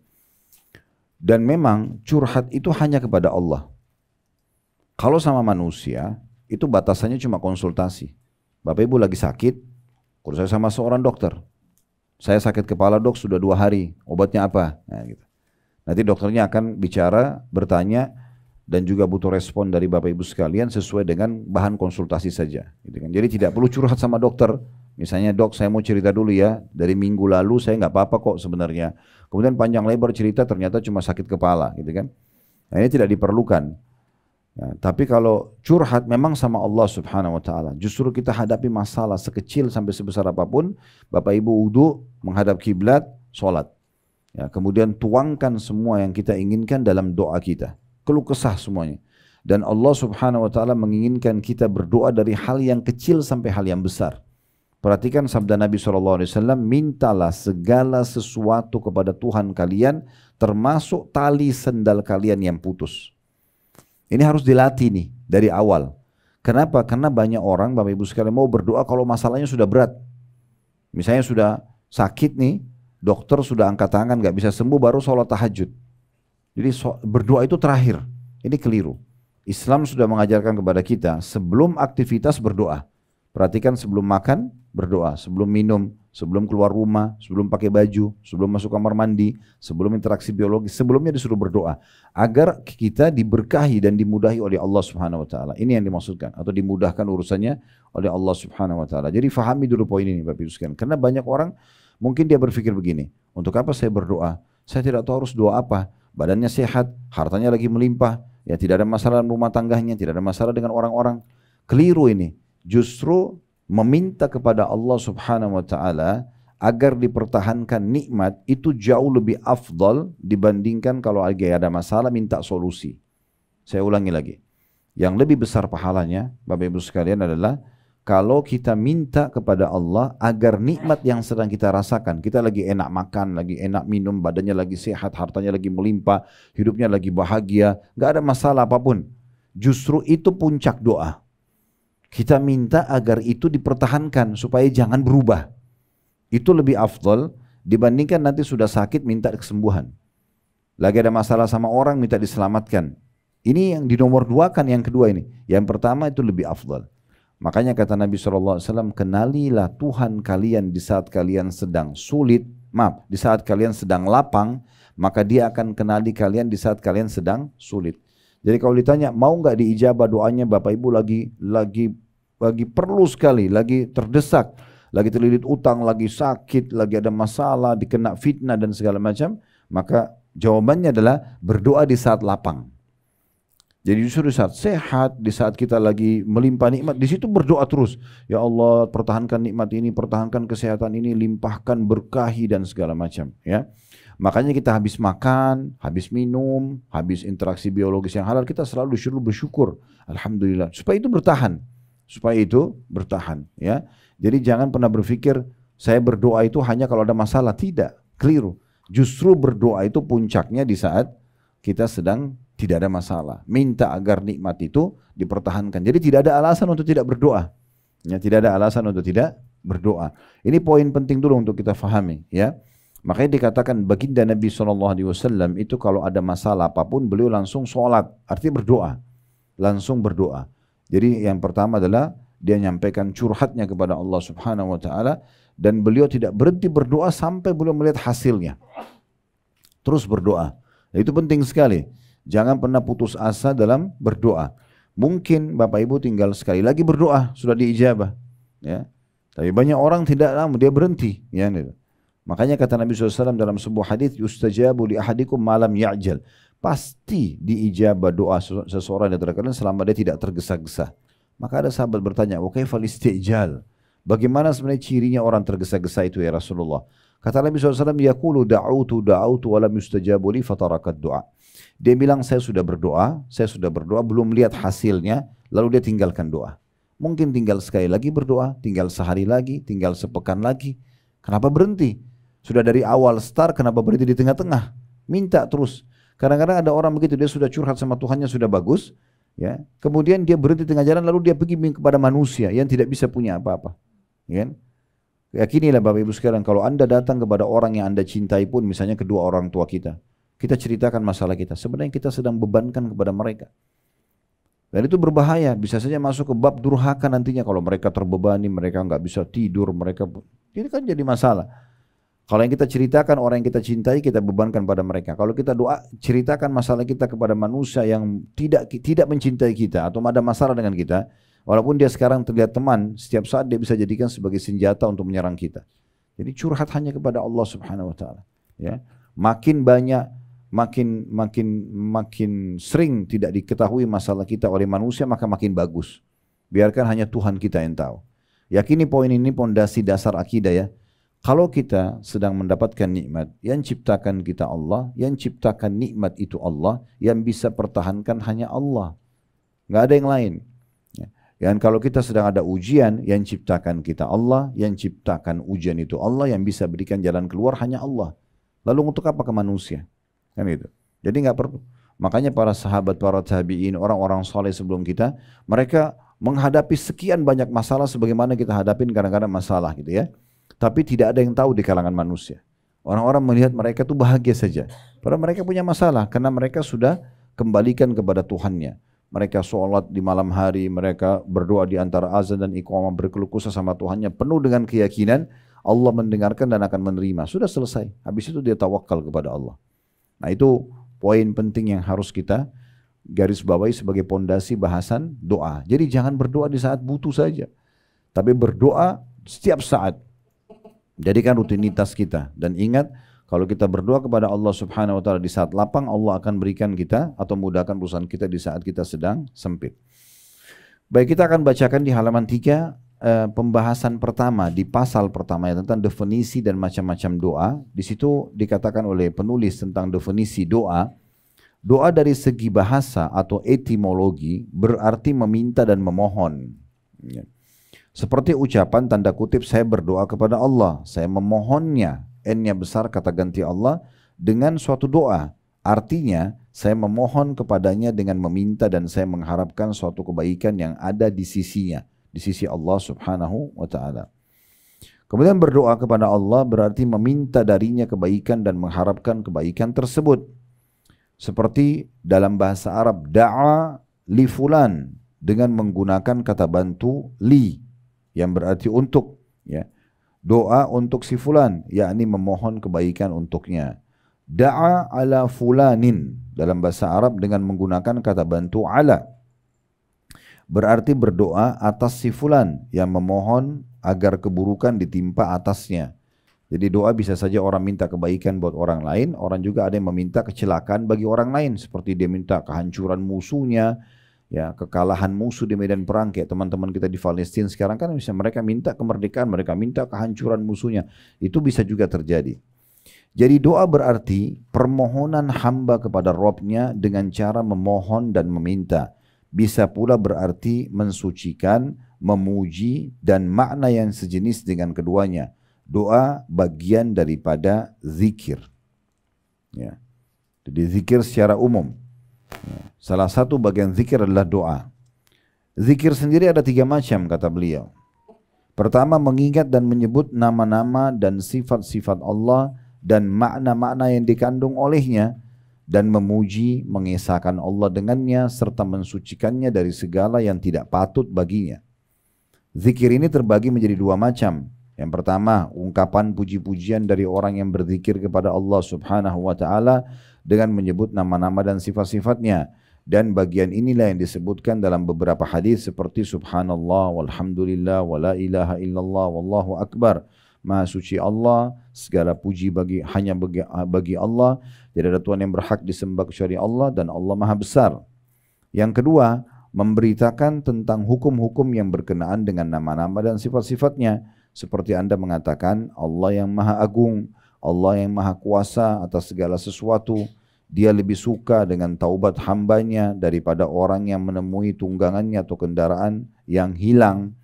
Dan memang curhat itu hanya kepada Allah. Kalau sama manusia, itu batasannya cuma konsultasi. Bapak Ibu lagi sakit, kalau saya sama seorang dokter, saya sakit kepala dok sudah 2 hari, obatnya apa? Nah, gitu. Nanti dokternya akan bicara, bertanya, dan juga butuh respon dari Bapak Ibu sekalian sesuai dengan bahan konsultasi saja. Gitu kan. Jadi tidak perlu curhat sama dokter. Misalnya dok saya mau cerita dulu ya, dari minggu lalu saya nggak apa-apa kok sebenarnya. Kemudian panjang lebar cerita ternyata cuma sakit kepala. Gitu kan. Nah, ini tidak diperlukan. Ya, tapi kalau curhat memang sama Allah Subhanahu wa taala. Justru kita hadapi masalah sekecil sampai sebesar apapun, Bapak Ibu wudu, menghadap kiblat, sholat. Ya, kemudian tuangkan semua yang kita inginkan dalam doa kita. Keluh kesah semuanya. Dan Allah Subhanahu wa taala menginginkan kita berdoa dari hal yang kecil sampai hal yang besar. Perhatikan sabda Nabi SAW, mintalah segala sesuatu kepada Tuhan kalian, termasuk tali sendal kalian yang putus. Ini harus dilatih nih dari awal. Kenapa? Karena banyak orang, Bapak Ibu sekalian, mau berdoa kalau masalahnya sudah berat. Misalnya sudah sakit nih, dokter sudah angkat tangan, gak bisa sembuh, baru sholat tahajud. Jadi berdoa itu terakhir. Ini keliru. Islam sudah mengajarkan kepada kita sebelum aktivitas berdoa. Perhatikan sebelum makan berdoa, sebelum minum, sebelum keluar rumah, sebelum pakai baju, sebelum masuk kamar mandi, sebelum interaksi biologis, sebelumnya disuruh berdoa agar kita diberkahi dan dimudahi oleh Allah Subhanahu wa taala. Ini yang dimaksudkan, atau dimudahkan urusannya oleh Allah Subhanahu wa taala. Jadi fahami dulu poin ini Bapak Ibu sekalian. Karena banyak orang mungkin dia berpikir begini, untuk apa saya berdoa? Saya tidak tahu harus doa apa. Badannya sehat, hartanya lagi melimpah, ya tidak ada masalah rumah tangganya, tidak ada masalah dengan orang-orang. Keliru ini. Justru meminta kepada Allah Subhanahu wa taala agar dipertahankan nikmat itu jauh lebih afdal dibandingkan kalau lagi ada masalah minta solusi. Saya ulangi lagi. Yang lebih besar pahalanya, Bapak Ibu sekalian, adalah kalau kita minta kepada Allah agar nikmat yang sedang kita rasakan, kita lagi enak makan, lagi enak minum, badannya lagi sehat, hartanya lagi melimpah, hidupnya lagi bahagia, nggak ada masalah apapun. Justru itu puncak doa. Kita minta agar itu dipertahankan supaya jangan berubah. Itu lebih afdal dibandingkan nanti sudah sakit minta kesembuhan. Lagi ada masalah sama orang minta diselamatkan. Ini yang dinomor dua kan yang kedua ini. Yang pertama itu lebih afdal. Makanya kata Nabi SAW, kenalilah Tuhan kalian di saat kalian sedang sulit, di saat kalian sedang lapang, maka dia akan kenali kalian di saat kalian sedang sulit. Jadi kalau ditanya, mau nggak diijabah doanya Bapak Ibu lagi perlu sekali, lagi terdesak, lagi terlilit utang, lagi sakit, lagi ada masalah, dikena fitnah dan segala macam, maka jawabannya adalah berdoa di saat lapang. Jadi justru di saat sehat, di saat kita lagi melimpah nikmat, di situ berdoa terus. Ya Allah, pertahankan nikmat ini, pertahankan kesehatan ini, limpahkan, berkahi dan segala macam. Ya, makanya kita habis makan, habis minum, habis interaksi biologis yang halal, kita selalu disuruh bersyukur. Alhamdulillah. Supaya itu bertahan. Ya, jadi jangan pernah berpikir saya berdoa itu hanya kalau ada masalah. Tidak, keliru. Justru berdoa itu puncaknya di saat kita sedang tidak ada masalah. Minta agar nikmat itu dipertahankan. Jadi tidak ada alasan untuk tidak berdoa. Ya, tidak ada alasan untuk tidak berdoa. Ini poin penting dulu untuk kita fahami. Ya, makanya dikatakan baginda Nabi SAW itu kalau ada masalah apapun beliau langsung sholat. Artinya berdoa. Langsung berdoa. Jadi yang pertama adalah dia menyampaikan curhatnya kepada Allah Subhanahu Wa Taala dan beliau tidak berhenti berdoa sampai beliau melihat hasilnya. Terus berdoa. Itu penting sekali. Jangan pernah putus asa dalam berdoa. Mungkin Bapak Ibu tinggal sekali lagi berdoa, sudah diijabah. Ya. Tapi banyak orang tidak lama, dia berhenti. Ya. Makanya kata Nabi SAW dalam sebuah hadis, yustajabu li ahadikum malam ya'jal. Pasti diijabah doa seseorang di antara kalian selama dia tidak tergesa-gesa. Maka ada sahabat bertanya, wa kaifal istijal? Bagaimana sebenarnya cirinya orang tergesa-gesa itu ya Rasulullah? Kata Nabi SAW, yaqulu da'autu wa lam yustajabu li fatarakat doa. Dia bilang saya sudah berdoa, belum lihat hasilnya, lalu dia tinggalkan doa. Mungkin tinggal sekali lagi berdoa, tinggal sehari lagi, tinggal sepekan lagi. Kenapa berhenti? Sudah dari awal start, kenapa berhenti di tengah-tengah? Minta terus. Kadang-kadang ada orang begitu, dia sudah curhat sama Tuhannya sudah bagus, ya. Kemudian dia berhenti tengah jalan, lalu dia pergi kepada manusia yang tidak bisa punya apa-apa. Ya. Yakinilah Bapak Ibu sekalian, kalau Anda datang kepada orang yang Anda cintai pun, misalnya kedua orang tua kita ceritakan masalah kita, sebenarnya kita sedang bebankan kepada mereka. Dan itu berbahaya, bisa saja masuk ke bab durhaka nantinya kalau mereka terbebani, mereka nggak bisa tidur, ini kan jadi masalah. Kalau yang kita ceritakan orang yang kita cintai, kita bebankan pada mereka. Kalau kita doa, ceritakan masalah kita kepada manusia yang tidak mencintai kita atau ada masalah dengan kita, walaupun dia sekarang terlihat teman, setiap saat dia bisa jadikan sebagai senjata untuk menyerang kita. Jadi curhat hanya kepada Allah Subhanahu Wa Taala. Ya, makin banyak, makin sering tidak diketahui masalah kita oleh manusia, maka makin bagus. Biarkan hanya Tuhan kita yang tahu. Yakini poin ini pondasi dasar akidah ya. Kalau kita sedang mendapatkan nikmat, yang ciptakan kita Allah, yang ciptakan nikmat itu Allah, yang bisa pertahankan hanya Allah. Nggak ada yang lain. Dan kalau kita sedang ada ujian, yang ciptakan kita Allah, yang ciptakan ujian itu Allah, yang bisa berikan jalan keluar hanya Allah. Lalu untuk apa ke manusia? Kan itu. Jadi nggak perlu. Makanya para sahabat, para tabi'in, orang-orang soleh sebelum kita, mereka menghadapi sekian banyak masalah sebagaimana kita hadapin kadang-kadang masalah gitu ya. Tapi tidak ada yang tahu di kalangan manusia. Orang-orang melihat mereka tuh bahagia saja. Padahal mereka punya masalah karena mereka sudah kembalikan kepada Tuhannya. Mereka sholat di malam hari, mereka berdoa di antara azan dan iqamah, berkeluh kesah sama Tuhannya, penuh dengan keyakinan Allah mendengarkan dan akan menerima. Sudah selesai. Habis itu dia tawakal kepada Allah. Nah itu poin penting yang harus kita garis bawahi sebagai pondasi bahasan doa. Jadi jangan berdoa di saat butuh saja, tapi berdoa setiap saat. Jadikan rutinitas kita. Dan ingat, kalau kita berdoa kepada Allah Subhanahu Wa Taala di saat lapang, Allah akan berikan kita atau mudahkan urusan kita di saat kita sedang sempit. Baik, kita akan bacakan di halaman 3 pembahasan pertama di pasal pertama ya, tentang definisi dan macam-macam doa. Di situ dikatakan oleh penulis tentang definisi doa. Doa dari segi bahasa atau etimologi berarti meminta dan memohon. Ya. Seperti ucapan tanda kutip saya berdoa kepada Allah, saya memohonnya, n-nya besar kata ganti Allah dengan suatu doa. Artinya saya memohon kepadanya dengan meminta dan saya mengharapkan suatu kebaikan yang ada di sisinya, di sisi Allah Subhanahu wa taala. Kemudian berdoa kepada Allah berarti meminta darinya kebaikan dan mengharapkan kebaikan tersebut. Seperti dalam bahasa Arab da'a li fulan dengan menggunakan kata bantu li yang berarti untuk, ya. Doa untuk si fulan yakni memohon kebaikan untuknya. Da'a ala fulanin dalam bahasa Arab dengan menggunakan kata bantu ala berarti berdoa atas si fulan yang memohon agar keburukan ditimpa atasnya. Jadi doa bisa saja orang minta kebaikan buat orang lain, orang juga ada yang meminta kecelakaan bagi orang lain, seperti dia minta kehancuran musuhnya, ya, kekalahan musuh di medan perang, kayak teman-teman kita di Palestina sekarang kan bisa mereka minta kemerdekaan, mereka minta kehancuran musuhnya, itu bisa juga terjadi. Jadi doa berarti permohonan hamba kepada Robnya dengan cara memohon dan meminta. Bisa pula berarti mensucikan, memuji, dan makna yang sejenis dengan keduanya. Doa bagian daripada zikir. Ya. Jadi zikir secara umum. Ya. Salah satu bagian zikir adalah doa. Zikir sendiri ada 3 macam kata beliau. Pertama mengingat dan menyebut nama-nama dan sifat-sifat Allah dan makna-makna yang dikandung olehnya. Dan memuji, mengesahkan Allah dengannya serta mensucikannya dari segala yang tidak patut baginya. Zikir ini terbagi menjadi 2 macam. Yang pertama, ungkapan puji-pujian dari orang yang berzikir kepada Allah Subhanahu wa taala dengan menyebut nama-nama dan sifat-sifatnya. Dan bagian inilah yang disebutkan dalam beberapa hadis seperti subhanallah walhamdulillah wala ilaha illallah wallahu akbar. Maha suci Allah, segala puji hanya bagi Allah, tidak ada Tuhan yang berhak disembah kecuali Allah dan Allah Maha besar. Yang kedua, memberitakan tentang hukum-hukum yang berkenaan dengan nama-nama dan sifat-sifatnya. Seperti Anda mengatakan Allah yang Maha Agung, Allah yang Maha Kuasa atas segala sesuatu. Dia lebih suka dengan taubat hambanya daripada orang yang menemui tunggangannya atau kendaraan yang hilang.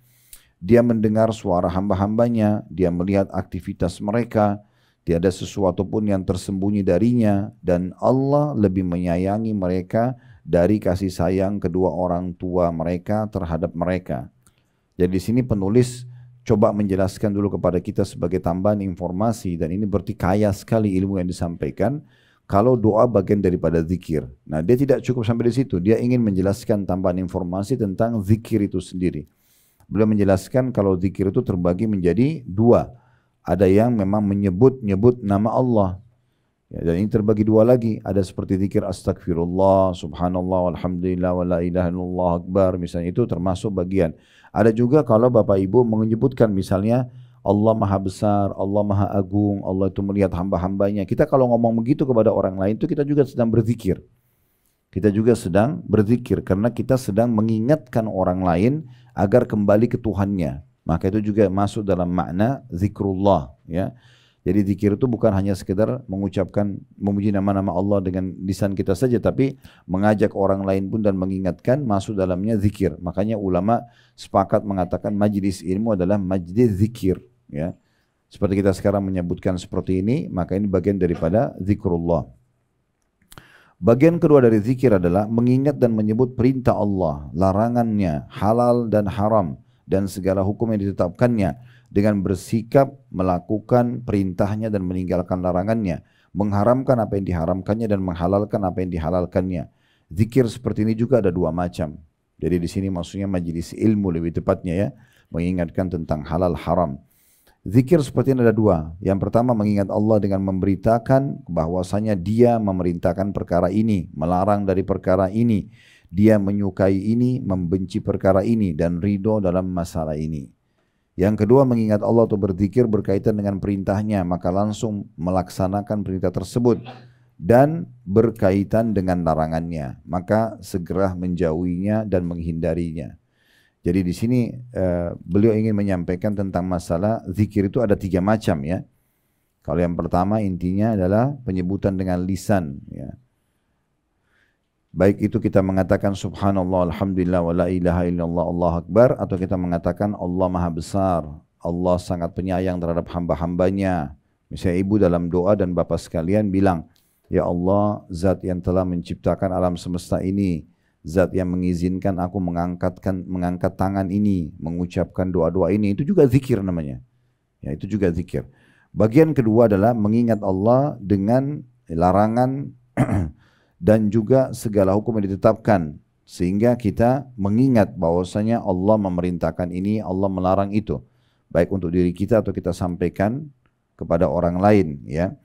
Dia mendengar suara hamba-hambanya, dia melihat aktivitas mereka, tiada sesuatu pun yang tersembunyi darinya, dan Allah lebih menyayangi mereka dari kasih sayang kedua orang tua mereka terhadap mereka. Jadi di sini penulis coba menjelaskan dulu kepada kita sebagai tambahan informasi, dan ini berarti kaya sekali ilmu yang disampaikan. Kalau doa bagian daripada zikir. Nah, dia tidak cukup sampai di situ, dia ingin menjelaskan tambahan informasi tentang zikir itu sendiri. Beliau menjelaskan kalau zikir itu terbagi menjadi 2. Ada yang memang menyebut nama Allah. Ya, dan ini terbagi 2 lagi. Ada seperti zikir astagfirullah, subhanallah, walhamdulillah, wa la ilaha illallah akbar. Misalnya itu termasuk bagian. Ada juga kalau Bapak Ibu menyebutkan misalnya Allah Maha Besar, Allah Maha Agung, Allah itu melihat hamba-hambanya. Kita kalau ngomong begitu kepada orang lain itu kita juga sedang berzikir. Kita juga sedang berzikir karena kita sedang mengingatkan orang lain agar kembali ke Tuhannya. Maka itu juga masuk dalam makna zikrullah, ya. Jadi zikir itu bukan hanya sekedar mengucapkan memuji nama-nama Allah dengan lisan kita saja, tapi mengajak orang lain pun dan mengingatkan, masuk dalamnya zikir. Makanya ulama sepakat mengatakan majlis ilmu adalah majlis zikir, ya. Seperti kita sekarang menyebutkan seperti ini, maka ini bagian daripada zikrullah. Bagian kedua dari zikir adalah mengingat dan menyebut perintah Allah, larangannya, halal dan haram, dan segala hukum yang ditetapkannya, dengan bersikap melakukan perintahnya dan meninggalkan larangannya, mengharamkan apa yang diharamkannya dan menghalalkan apa yang dihalalkannya. Zikir seperti ini juga ada 2 macam. Jadi di sini maksudnya majelis ilmu lebih tepatnya, ya, mengingatkan tentang halal haram. Zikir seperti ini ada 2. Yang pertama mengingat Allah dengan memberitakan bahwasanya Dia memerintahkan perkara ini, melarang dari perkara ini, Dia menyukai ini, membenci perkara ini, dan ridho dalam masalah ini. Yang kedua mengingat Allah atau berzikir berkaitan dengan perintahnya, maka langsung melaksanakan perintah tersebut, dan berkaitan dengan larangannya, maka segera menjauhinya dan menghindarinya. Jadi di sini beliau ingin menyampaikan tentang masalah zikir itu ada 3 macam, ya. Kalau yang pertama intinya adalah penyebutan dengan lisan, ya. Baik itu kita mengatakan subhanallah, alhamdulillah, wa la ilaha illallah, Allahu akbar, atau kita mengatakan Allah maha besar, Allah sangat penyayang terhadap hamba-hambanya. Misalnya ibu dalam doa dan bapak sekalian bilang, ya Allah, zat yang telah menciptakan alam semesta ini, zat yang mengizinkan aku mengangkat tangan ini, mengucapkan doa-doa ini, itu juga zikir namanya. Ya, itu juga zikir. Bagian kedua adalah mengingat Allah dengan larangan dan juga segala hukum yang ditetapkan, sehingga kita mengingat bahwasanya Allah memerintahkan ini, Allah melarang itu, baik untuk diri kita atau kita sampaikan kepada orang lain, ya.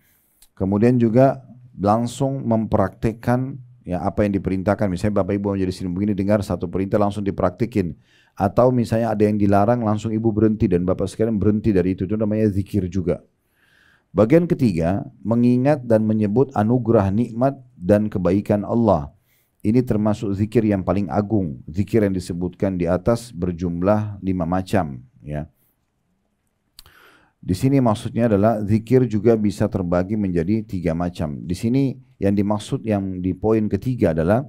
Kemudian juga langsung mempraktekkan ya apa yang diperintahkan. Misalnya Bapak Ibu menjadi sini begini, dengar satu perintah langsung dipraktikin, atau misalnya ada yang dilarang langsung Ibu berhenti dan Bapak sekalian berhenti dari itu namanya zikir juga. Bagian ketiga, mengingat dan menyebut anugerah, nikmat dan kebaikan Allah. Ini termasuk zikir yang paling agung. Zikir yang disebutkan di atas berjumlah 5 macam, ya. Di sini maksudnya adalah zikir juga bisa terbagi menjadi 3 macam. Di sini yang dimaksud yang di poin ketiga adalah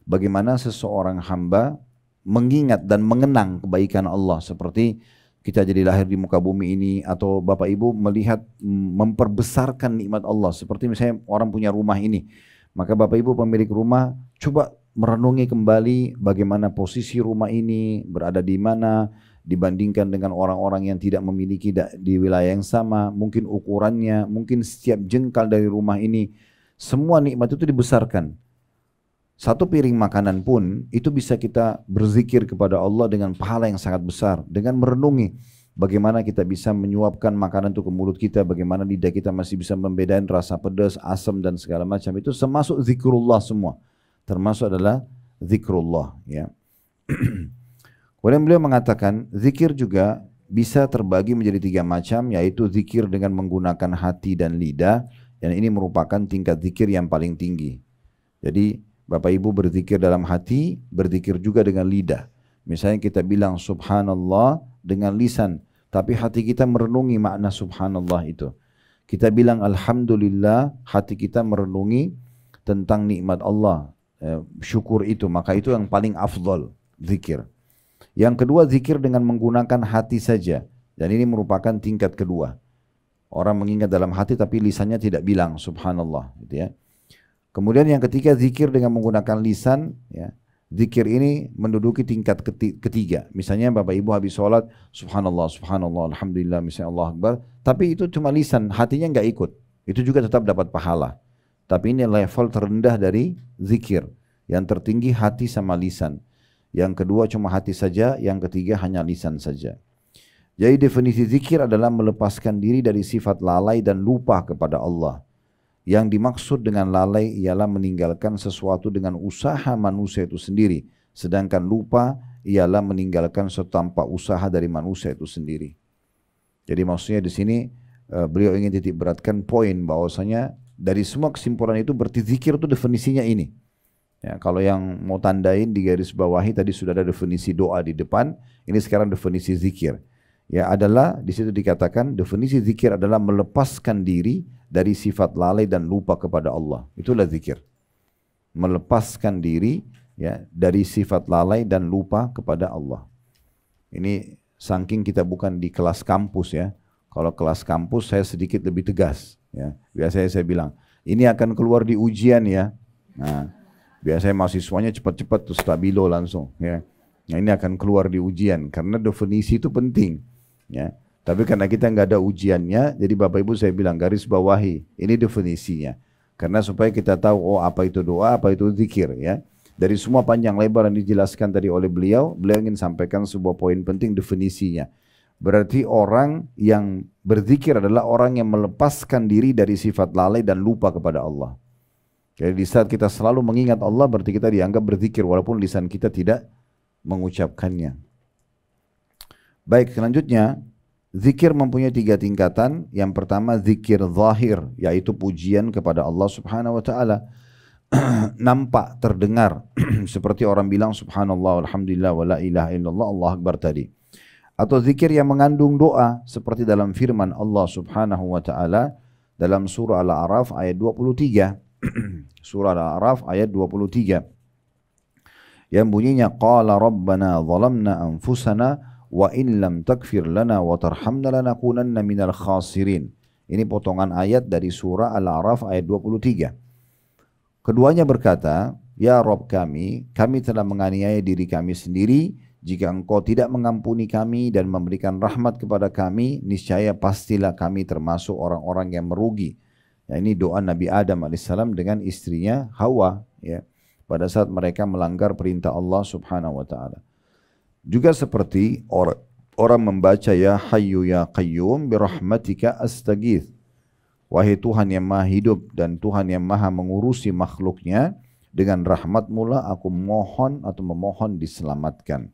bagaimana seseorang hamba mengingat dan mengenang kebaikan Allah, seperti kita jadi lahir di muka bumi ini, atau Bapak Ibu melihat memperbesarkan nikmat Allah. Seperti misalnya orang punya rumah ini, maka Bapak Ibu pemilik rumah coba merenungi kembali bagaimana posisi rumah ini, berada di mana dibandingkan dengan orang-orang yang tidak memiliki di wilayah yang sama, mungkin ukurannya, mungkin setiap jengkal dari rumah ini, semua nikmat itu dibesarkan. Satu piring makanan pun itu bisa kita berzikir kepada Allah dengan pahala yang sangat besar, dengan merenungi bagaimana kita bisa menyuapkan makanan itu ke mulut kita, bagaimana lidah kita masih bisa membedakan rasa pedas, asam dan segala macam. Itu termasuk zikrullah semua, termasuk adalah zikrullah, ya. Kemudian beliau mengatakan zikir juga bisa terbagi menjadi 3 macam, yaitu zikir dengan menggunakan hati dan lidah, dan ini merupakan tingkat zikir yang paling tinggi. Jadi Bapak Ibu berzikir dalam hati, berzikir juga dengan lidah. Misalnya kita bilang subhanallah dengan lisan, tapi hati kita merenungi makna subhanallah itu. Kita bilang alhamdulillah, hati kita merenungi tentang nikmat Allah, syukur itu, maka itu yang paling afdal zikir. Yang kedua, zikir dengan menggunakan hati saja, dan ini merupakan tingkat kedua. Orang mengingat dalam hati tapi lisannya tidak bilang subhanallah, gitu ya. Kemudian yang ketiga, zikir dengan menggunakan lisan, ya. Zikir ini menduduki tingkat ketiga. Misalnya Bapak Ibu habis sholat, subhanallah, subhanallah, alhamdulillah, misalnya Allah Akbar, tapi itu cuma lisan, hatinya nggak ikut. Itu juga tetap dapat pahala. Tapi ini level terendah dari zikir. Yang tertinggi hati sama lisan. Yang kedua cuma hati saja, yang ketiga hanya lisan saja. Jadi definisi zikir adalah melepaskan diri dari sifat lalai dan lupa kepada Allah. Yang dimaksud dengan lalai ialah meninggalkan sesuatu dengan usaha manusia itu sendiri. Sedangkan lupa ialah meninggalkan sesuatu tanpa usaha dari manusia itu sendiri. Jadi maksudnya di sini beliau ingin titik beratkan poin bahwasanya dari semua kesimpulan itu berarti zikir itu definisinya ini. Ya, kalau yang mau tandain di garis bawahi tadi sudah ada definisi doa di depan, ini sekarang definisi zikir. Ya, adalah di situ dikatakan definisi zikir adalah melepaskan diri dari sifat lalai dan lupa kepada Allah. Itulah zikir. Melepaskan diri ya dari sifat lalai dan lupa kepada Allah. Ini saking kita bukan di kelas kampus ya. Kalau kelas kampus saya sedikit lebih tegas ya. Biasanya saya bilang, ini akan keluar di ujian ya. Nah, biasanya mahasiswanya cepat-cepat tuh stabilo langsung ya. Nah, ini akan keluar di ujian karena definisi itu penting ya. Tapi karena kita nggak ada ujiannya, jadi Bapak Ibu saya bilang garis bawahi, ini definisinya. Karena supaya kita tahu oh apa itu doa, apa itu zikir ya. Dari semua panjang lebar yang dijelaskan tadi oleh beliau ingin sampaikan sebuah poin penting definisinya. Berarti orang yang berzikir adalah orang yang melepaskan diri dari sifat lalai dan lupa kepada Allah. Jadi di saat kita selalu mengingat Allah berarti kita dianggap berzikir walaupun lisan kita tidak mengucapkannya. Baik, selanjutnya zikir mempunyai 3 tingkatan. Yang pertama zikir zahir, yaitu pujian kepada Allah Subhanahu wa taala. Nampak, terdengar seperti orang bilang subhanallah, alhamdulillah, wa la ilaha illallah, Allah Akbar tadi. Atau zikir yang mengandung doa seperti dalam firman Allah Subhanahu wa taala dalam surah Al-A'raf ayat 23. Surah Al-A'raf ayat 23. Yang bunyinya qala rabbana zalamna anfusana wa in lam takfir lana wa tarhamna lanakunanna minal khasirin. Ini potongan ayat dari surah Al-A'raf ayat 23. Keduanya berkata, ya Rabb kami telah menganiaya diri kami sendiri. Jika engkau tidak mengampuni kami dan memberikan rahmat kepada kami, niscaya pastilah kami termasuk orang-orang yang merugi. Ya, ini doa Nabi Adam alaihissalam dengan istrinya Hawa, ya, pada saat mereka melanggar perintah Allah subhanahu wa ta'ala. Juga seperti orang membaca ya Hayyu ya Qayyum birahmatika astaghith. Wahai Tuhan yang maha hidup dan Tuhan yang maha mengurusi makhluknya, dengan rahmat-Mu lah aku mohon atau memohon diselamatkan.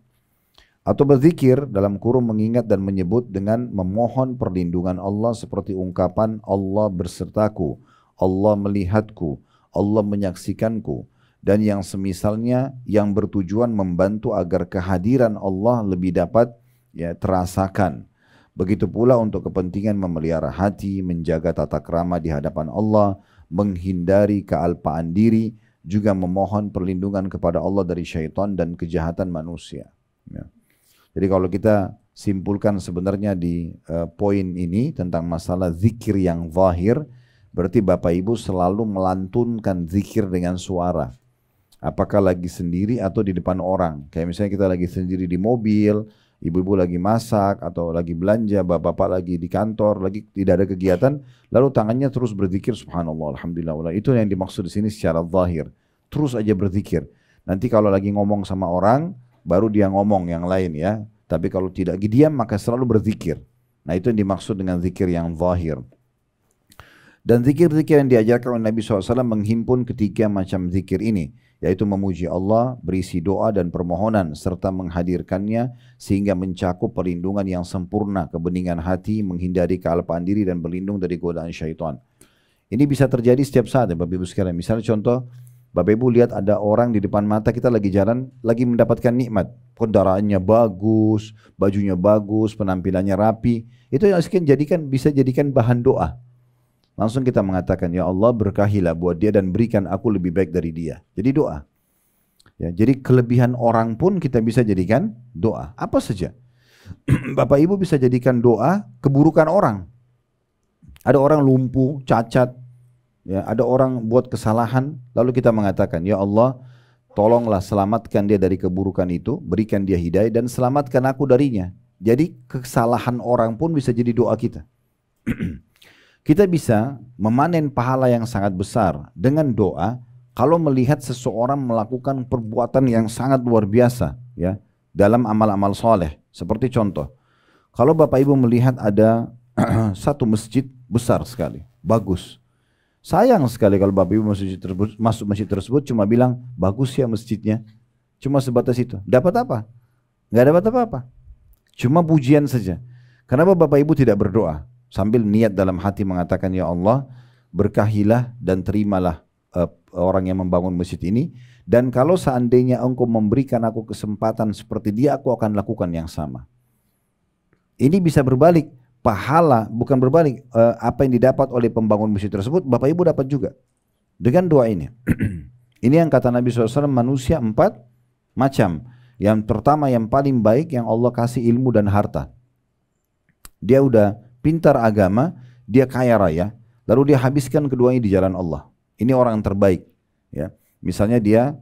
Atau berzikir dalam kurung mengingat dan menyebut dengan memohon perlindungan Allah seperti ungkapan Allah bersertaku, Allah melihatku, Allah menyaksikanku, dan yang semisalnya yang bertujuan membantu agar kehadiran Allah lebih dapat terasakan. Begitu pula untuk kepentingan memelihara hati, menjaga tata krama di hadapan Allah, menghindari kealpaan diri, juga memohon perlindungan kepada Allah dari syaitan dan kejahatan manusia. Ya. Jadi kalau kita simpulkan sebenarnya di poin ini tentang masalah zikir yang zahir, berarti Bapak Ibu selalu melantunkan zikir dengan suara. Apakah lagi sendiri atau di depan orang. Kayak misalnya kita lagi sendiri di mobil, ibu-ibu lagi masak atau lagi belanja, bapak-bapak lagi di kantor, lagi tidak ada kegiatan, lalu tangannya terus berzikir subhanallah, alhamdulillah. Itu yang dimaksud di sini secara zahir. Terus aja berzikir. Nanti kalau lagi ngomong sama orang, baru dia ngomong yang lain ya. Tapi kalau tidak diam maka selalu berzikir. Nah itu yang dimaksud dengan zikir yang zahir. Dan zikir-zikir yang diajarkan oleh Nabi SAW menghimpun ketiga macam zikir ini. Yaitu memuji Allah, berisi doa dan permohonan, serta menghadirkannya sehingga mencakup perlindungan yang sempurna, kebeningan hati, menghindari kealpaan diri dan berlindung dari godaan syaitan. Ini bisa terjadi setiap saat ya Bapak Ibu sekalian. Misalnya contoh, Bapak Ibu lihat ada orang di depan mata kita lagi jalan, lagi mendapatkan nikmat. Kendaraannya bagus, bajunya bagus, penampilannya rapi. Itu yang bisa jadikan bahan doa. Langsung kita mengatakan, ya Allah berkahilah buat dia dan berikan aku lebih baik dari dia. Jadi doa. Ya, jadi kelebihan orang pun kita bisa jadikan doa. Apa saja. Bapak Ibu bisa jadikan doa keburukan orang. Ada orang lumpuh, cacat. Ya, ada orang buat kesalahan, lalu kita mengatakan, ya Allah, tolonglah selamatkan dia dari keburukan itu, berikan dia hidayah dan selamatkan aku darinya. Jadi kesalahan orang pun bisa jadi doa kita. Kita bisa memanen pahala yang sangat besar dengan doa kalau melihat seseorang melakukan perbuatan yang sangat luar biasa ya dalam amal-amal soleh. Seperti contoh, kalau Bapak Ibu melihat ada satu masjid besar sekali, bagus. Sayang sekali kalau Bapak Ibu masuk masjid tersebut cuma bilang, bagus ya masjidnya. Cuma sebatas itu. Dapat apa? Nggak dapat apa-apa. Cuma pujian saja. Kenapa Bapak Ibu tidak berdoa? Sambil niat dalam hati mengatakan, ya Allah, berkahilah dan terimalah orang yang membangun masjid ini. Dan kalau seandainya engkau memberikan aku kesempatan seperti dia, aku akan lakukan yang sama. Ini bisa berbalik. Pahala bukan berbalik, apa yang didapat oleh pembangun masjid tersebut Bapak Ibu dapat juga dengan doa ini. Ini yang kata Nabi SAW, manusia 4 macam. Yang pertama yang paling baik yang Allah kasih ilmu dan harta. Dia udah pintar agama, dia kaya raya, lalu dia habiskan keduanya di jalan Allah. Ini orang yang terbaik. Ya, misalnya dia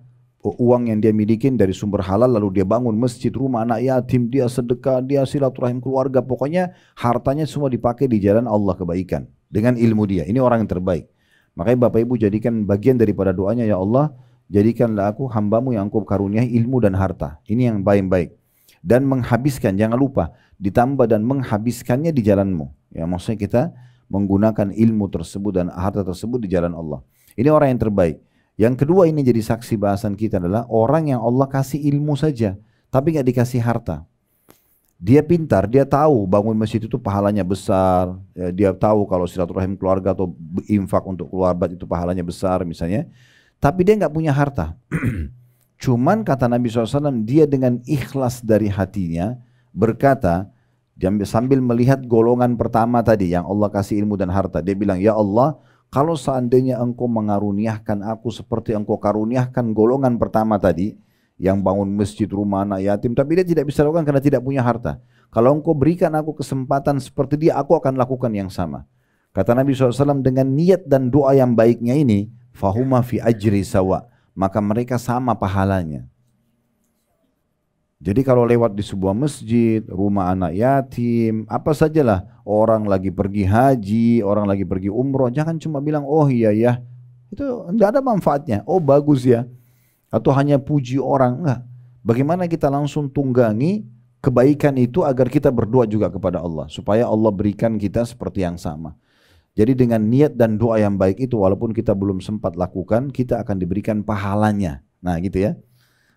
uang yang dia miliki dari sumber halal, lalu dia bangun masjid, rumah anak yatim, dia sedekah, dia silaturahim keluarga, pokoknya hartanya semua dipakai di jalan Allah kebaikan dengan ilmu dia. Ini orang yang terbaik. Makanya Bapak Ibu jadikan bagian daripada doanya, ya Allah, jadikanlah aku hambamu yang engkau karuniai ilmu dan harta. Ini yang baik-baik. Dan menghabiskan, jangan lupa, ditambah dan menghabiskannya di jalanmu. Ya, maksudnya kita menggunakan ilmu tersebut dan harta tersebut di jalan Allah. Ini orang yang terbaik. Yang kedua ini jadi saksi bahasan kita adalah orang yang Allah kasih ilmu saja, tapi gak dikasih harta. Dia pintar, dia tahu bangun masjid itu pahalanya besar, ya, dia tahu kalau silaturahim keluarga atau infak untuk keluarga itu pahalanya besar misalnya, tapi dia gak punya harta. Cuman kata Nabi SAW, dia dengan ikhlas dari hatinya berkata, dia sambil melihat golongan pertama tadi yang Allah kasih ilmu dan harta, dia bilang, ya Allah, kalau seandainya engkau mengaruniakan aku seperti engkau karuniakan golongan pertama tadi, yang bangun masjid, rumah anak yatim, tapi dia tidak bisa lakukan karena tidak punya harta. Kalau engkau berikan aku kesempatan seperti dia, aku akan lakukan yang sama. Kata Nabi SAW, dengan niat dan doa yang baiknya ini, fahuma fi ajri sawa, maka mereka sama pahalanya. Jadi kalau lewat di sebuah masjid, rumah anak yatim, apa sajalah, orang lagi pergi haji, orang lagi pergi umroh, jangan cuma bilang, oh iya ya, itu enggak ada manfaatnya, oh bagus ya, atau hanya puji orang, enggak. Bagaimana kita langsung tunggangi kebaikan itu agar kita berdoa juga kepada Allah, supaya Allah berikan kita seperti yang sama. Jadi dengan niat dan doa yang baik itu, walaupun kita belum sempat lakukan, kita akan diberikan pahalanya. Nah gitu ya.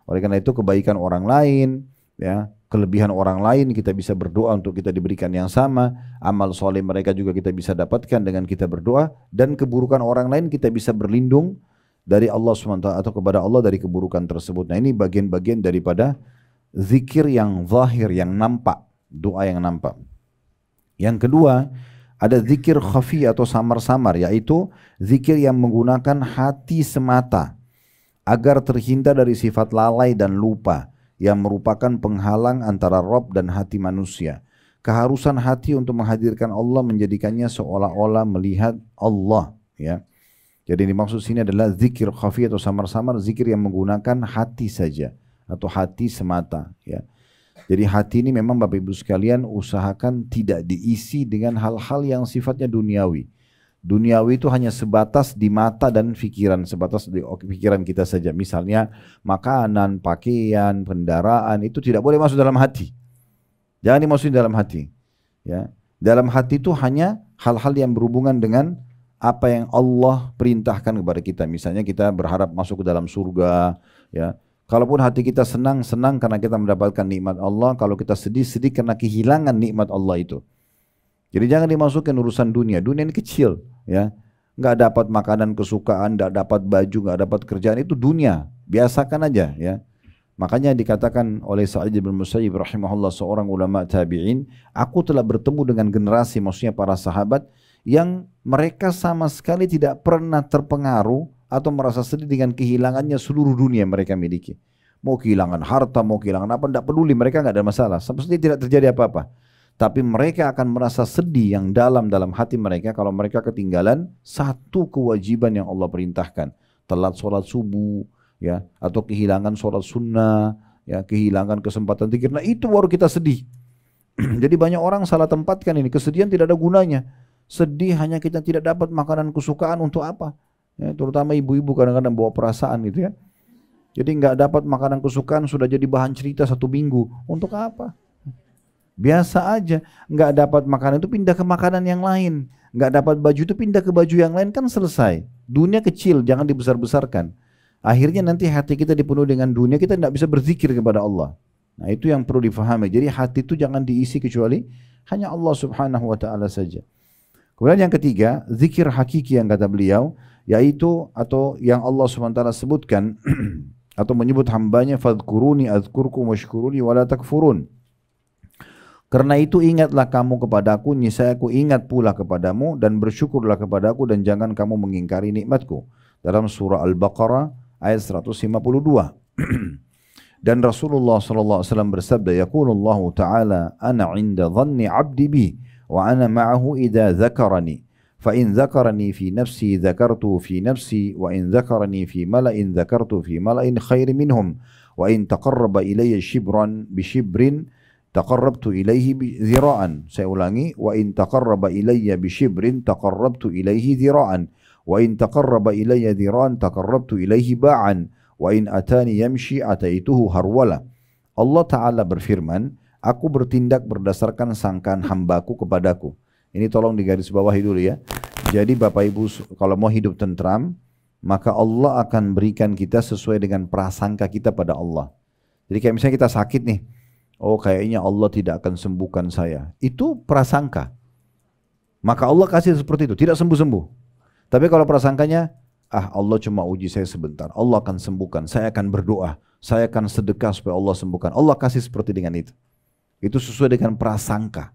Oleh karena itu kebaikan orang lain, ya, kelebihan orang lain kita bisa berdoa untuk kita diberikan yang sama. Amal soleh mereka juga kita bisa dapatkan dengan kita berdoa. Dan keburukan orang lain kita bisa berlindung dari Allah SWT atau kepada Allah dari keburukan tersebut. Nah ini bagian-bagian daripada zikir yang zahir, yang nampak. Doa yang nampak. Yang kedua, ada zikir khafi atau samar-samar, yaitu zikir yang menggunakan hati semata, agar terhindar dari sifat lalai dan lupa yang merupakan penghalang antara Rabb dan hati manusia. Keharusan hati untuk menghadirkan Allah menjadikannya seolah-olah melihat Allah. Ya. Jadi dimaksud sini adalah zikir khafi atau samar-samar, zikir yang menggunakan hati saja atau hati semata. Ya. Jadi hati ini memang Bapak Ibu sekalian usahakan tidak diisi dengan hal-hal yang sifatnya duniawi. Duniawi itu hanya sebatas di mata dan pikiran, sebatas di pikiran kita saja. Misalnya makanan, pakaian, kendaraan itu tidak boleh masuk dalam hati. Jangan dimasukin dalam hati. Ya. Dalam hati itu hanya hal-hal yang berhubungan dengan apa yang Allah perintahkan kepada kita. Misalnya kita berharap masuk ke dalam surga. Ya. Kalaupun hati kita senang, senang karena kita mendapatkan nikmat Allah. Kalau kita sedih, sedih karena kehilangan nikmat Allah itu. Jadi jangan dimasukkan urusan dunia. Dunia ini kecil, ya. Nggak dapat makanan kesukaan, nggak dapat baju, nggak dapat kerjaan, itu dunia. Biasakan aja, ya. Makanya dikatakan oleh Sa'id bin Musayyib rahimahullah, seorang ulama tabi'in, aku telah bertemu dengan generasi, maksudnya para sahabat, yang mereka sama sekali tidak pernah terpengaruh atau merasa sedih dengan kehilangannya seluruh dunia yang mereka miliki. Mau kehilangan harta, mau kehilangan apa, tidak peduli, mereka nggak ada masalah. Seperti tidak terjadi apa-apa. Tapi mereka akan merasa sedih yang dalam hati mereka kalau mereka ketinggalan satu kewajiban yang Allah perintahkan. Telat sholat subuh, ya, atau kehilangan sholat sunnah, ya, kehilangan kesempatan zikir. Nah itu baru kita sedih. Jadi banyak orang salah tempatkan ini. Kesedihan tidak ada gunanya. Sedih hanya kita tidak dapat makanan kesukaan untuk apa? Ya, terutama ibu-ibu kadang-kadang bawa perasaan gitu ya. Jadi nggak dapat makanan kesukaan sudah jadi bahan cerita 1 minggu. Untuk apa? Biasa aja, nggak dapat makanan itu pindah ke makanan yang lain, nggak dapat baju itu pindah ke baju yang lain, kan selesai. Dunia kecil, jangan dibesar-besarkan. Akhirnya nanti hati kita dipenuhi dengan dunia, kita tidak bisa berzikir kepada Allah. Nah itu yang perlu difahami. Jadi hati itu jangan diisi kecuali hanya Allah Subhanahu Wa Taala saja. Kemudian yang ketiga, zikir hakiki yang kata beliau, yaitu atau yang Allah Subhanahu Wa Taala sebutkan atau menyebut hambanya, fadhkuruni azkurkum washkuruni wala takfurun. Karena itu ingatlah kamu kepadaku, niscaya aku ingat pula kepadamu, dan bersyukurlah kepadaku dan jangan kamu mengingkari nikmatku. Dalam surah Al-Baqarah ayat 152. Dan Rasulullah SAW bersabda, yaqulullahu ta'ala, ana inda dhanni abdi bi, wa ana ma'ahu idha zakarani. Fa in zakarani fi nafsi zakartu fi nafsi, wa in zakarani fi mala'in zakartu fi mala'in khairi minhum, wa in taqarraba ilayya shibran bi shibrin taqarrabtu ilaihi dhira'an. Saya ulangi, wa in taqarraba ilayya bi shibrin taqarrabtu ilaihi dhira'an, wa in taqarraba ilayya dhira'an taqarrabtu ilaihi ba'an, wa in atani yamshi ataituhu harwala. Allah Ta'ala berfirman, aku bertindak berdasarkan sangkaan hambaku kepadaku. Ini tolong digaris bawahi dulu ya. Jadi Bapak Ibu kalau mau hidup tentram, maka Allah akan berikan kita sesuai dengan prasangka kita pada Allah. Jadi kayak misalnya kita sakit nih, oh kayaknya Allah tidak akan sembuhkan saya. Itu prasangka. Maka Allah kasih seperti itu, tidak sembuh-sembuh. Tapi kalau prasangkanya, Allah cuma uji saya sebentar, Allah akan sembuhkan, saya akan berdoa, saya akan sedekah supaya Allah sembuhkan. Allah kasih seperti dengan itu. Itu sesuai dengan prasangka.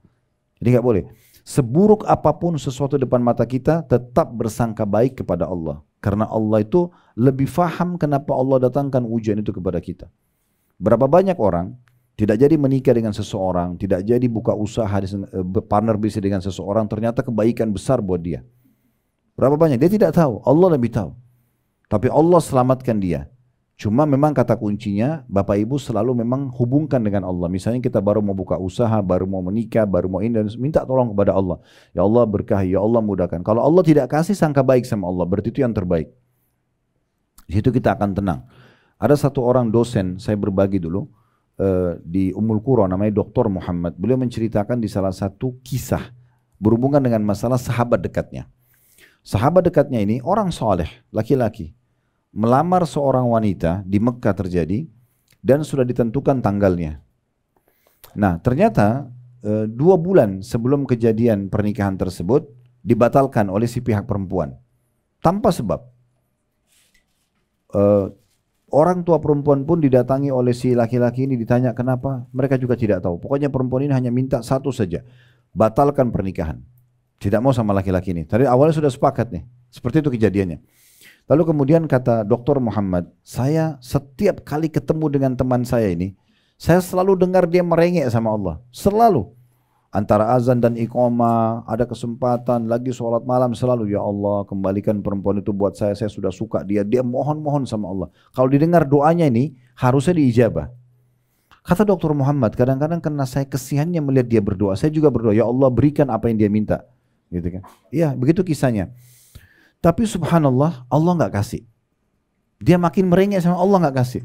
Jadi nggak boleh. Seburuk apapun sesuatu depan mata kita, tetap bersangka baik kepada Allah. Karena Allah itu lebih faham kenapa Allah datangkan ujian itu kepada kita. Berapa banyak orang tidak jadi menikah dengan seseorang, tidak jadi buka usaha, partner bisnis dengan seseorang, ternyata kebaikan besar buat dia. Berapa banyak? Dia tidak tahu, Allah lebih tahu. Tapi Allah selamatkan dia. Cuma memang kata kuncinya, Bapak Ibu selalu memang hubungkan dengan Allah. Misalnya kita baru mau buka usaha, baru mau menikah, baru mau ini, dan minta tolong kepada Allah. Ya Allah berkahi, ya Allah mudahkan. Kalau Allah tidak kasih, sangka baik sama Allah, berarti itu yang terbaik. Di situ kita akan tenang. Ada satu orang dosen, saya berbagi dulu, di Ummul Qura, namanya Dr. Muhammad. Beliau menceritakan di salah satu kisah berhubungan dengan masalah sahabat dekatnya. Sahabat dekatnya ini orang soleh, laki-laki, melamar seorang wanita di Mekah terjadi dan sudah ditentukan tanggalnya. Nah ternyata 2 bulan sebelum kejadian pernikahan tersebut dibatalkan oleh si pihak perempuan tanpa sebab. Orang tua perempuan pun didatangi oleh si laki-laki ini, ditanya kenapa, mereka juga tidak tahu. Pokoknya perempuan ini hanya minta satu saja, batalkan pernikahan. Tidak mau sama laki-laki ini. Tadi awalnya sudah sepakat nih, seperti itu kejadiannya. Lalu kemudian kata Dr. Muhammad, saya setiap kali ketemu dengan teman saya ini, saya selalu dengar dia merengek sama Allah, selalu. Antara azan dan iqamah, ada kesempatan, lagi sholat malam selalu, ya Allah kembalikan perempuan itu buat saya sudah suka dia mohon-mohon sama Allah. Kalau didengar doanya ini, harusnya diijabah. Kata Dr. Muhammad, kadang-kadang karena saya kesiannya melihat dia berdoa, saya juga berdoa, ya Allah berikan apa yang dia minta. Gitu kan? Iya, begitu kisahnya. Tapi subhanallah, Allah nggak kasih. Dia makin merengek sama Allah nggak kasih.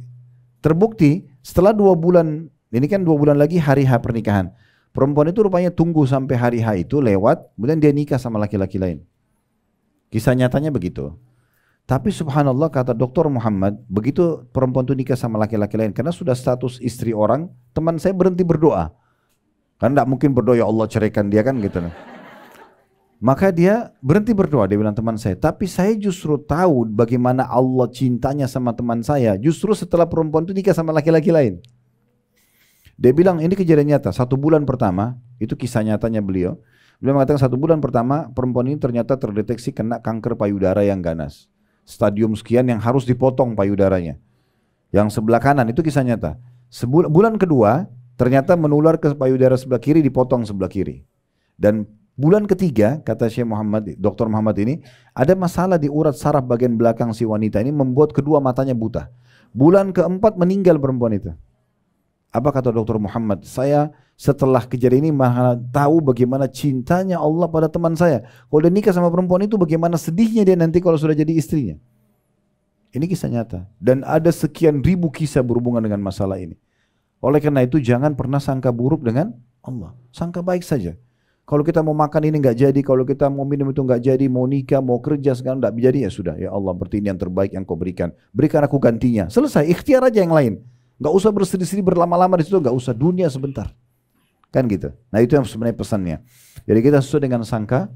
Terbukti, setelah 2 bulan, ini kan 2 bulan lagi hari H pernikahan. Perempuan itu rupanya tunggu sampai hari H itu lewat, kemudian dia nikah sama laki-laki lain. Kisah nyatanya begitu. Tapi subhanallah kata Dr. Muhammad, begitu perempuan itu nikah sama laki-laki lain, karena sudah status istri orang, teman saya berhenti berdoa. Karena tidak mungkin berdoa, ya Allah ceraikan dia kan gitu. Maka dia berhenti berdoa, dia bilang teman saya, tapi saya justru tahu bagaimana Allah cintanya sama teman saya, justru setelah perempuan itu nikah sama laki-laki lain. Dia bilang ini kejadian nyata, 1 bulan pertama, itu kisah nyatanya beliau. Beliau mengatakan 1 bulan pertama perempuan ini ternyata terdeteksi kena kanker payudara yang ganas. Stadium sekian yang harus dipotong payudaranya. Yang sebelah kanan, itu kisah nyata. Bulan kedua ternyata menular ke payudara sebelah kiri, dipotong sebelah kiri. Dan bulan ketiga, kata Syekh Muhammad, Dr. Muhammad ini, ada masalah di urat saraf bagian belakang si wanita ini membuat kedua matanya buta. Bulan keempat meninggal perempuan itu. Apa kata Dr. Muhammad? Saya setelah kejadian ini maha tahu bagaimana cintanya Allah pada teman saya. Kalau dia nikah sama perempuan itu bagaimana sedihnya dia nanti kalau sudah jadi istrinya. Ini kisah nyata. Dan ada sekian ribu kisah berhubungan dengan masalah ini. Oleh karena itu jangan pernah sangka buruk dengan Allah. Sangka baik saja. Kalau kita mau makan ini nggak jadi, kalau kita mau minum itu nggak jadi, mau nikah, mau kerja sekarang nggak jadi, ya sudah. Ya Allah, berarti ini yang terbaik yang kau berikan. Berikan aku gantinya. Selesai, ikhtiar aja yang lain. Nggak usah bersedih-sedih berlama-lama di situ, nggak usah, dunia sebentar. Kan gitu. Nah itu yang sebenarnya pesannya. Jadi kita sesuai dengan sangka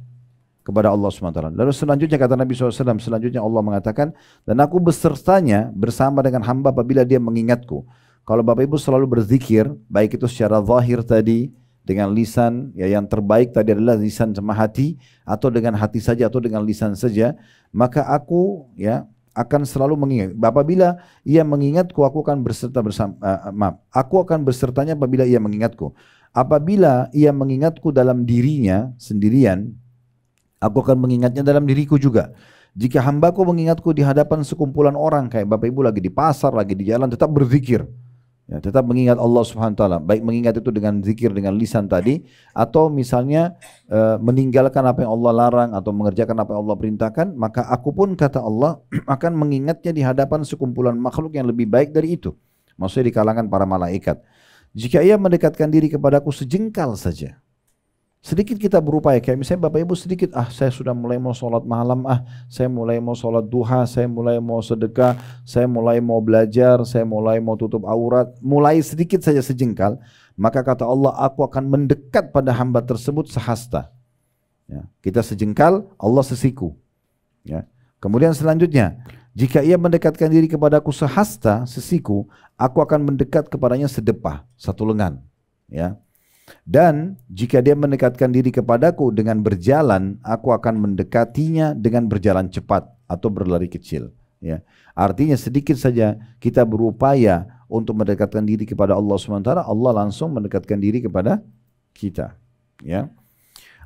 kepada Allah SWT. Lalu selanjutnya kata Nabi SAW, selanjutnya Allah mengatakan, dan aku besertanya bersama dengan hamba apabila dia mengingatku. Kalau Bapak Ibu selalu berzikir, baik itu secara zahir tadi, dengan lisan, ya yang terbaik tadi adalah lisan sama hati, atau dengan hati saja atau dengan lisan saja, maka aku ya akan selalu mengingat. Apabila ia mengingatku, aku akan berserta bersama. Aku akan bersertanya apabila ia mengingatku. Apabila ia mengingatku dalam dirinya sendirian, aku akan mengingatnya dalam diriku juga. Jika hambaku mengingatku di hadapan sekumpulan orang, kayak Bapak Ibu lagi di pasar, lagi di jalan, tetap berzikir. Ya, tetap mengingat Allah Subhanahu wa taala. Baik mengingat itu dengan zikir dengan lisan tadi, atau misalnya meninggalkan apa yang Allah larang atau mengerjakan apa yang Allah perintahkan, maka aku pun kata Allah akan mengingatnya di hadapan sekumpulan makhluk yang lebih baik dari itu. Maksudnya di kalangan para malaikat. Jika ia mendekatkan diri kepadaku sejengkal saja. Sedikit kita berupaya, kayak misalnya Bapak Ibu sedikit, saya sudah mulai mau sholat malam, saya mulai mau sholat duha, saya mulai mau sedekah, saya mulai mau belajar, saya mulai mau tutup aurat, mulai sedikit saja sejengkal, maka kata Allah, aku akan mendekat pada hamba tersebut sehasta. Ya, kita sejengkal, Allah sesiku. Ya. Kemudian selanjutnya, jika ia mendekatkan diri kepadaku sehasta, sesiku, aku akan mendekat kepadanya sedepah, 1 lengan. Ya. Dan jika dia mendekatkan diri kepadaku dengan berjalan, aku akan mendekatinya dengan berjalan cepat atau berlari kecil. Ya. Artinya sedikit saja kita berupaya untuk mendekatkan diri kepada Allah SWT, Allah langsung mendekatkan diri kepada kita. Ya.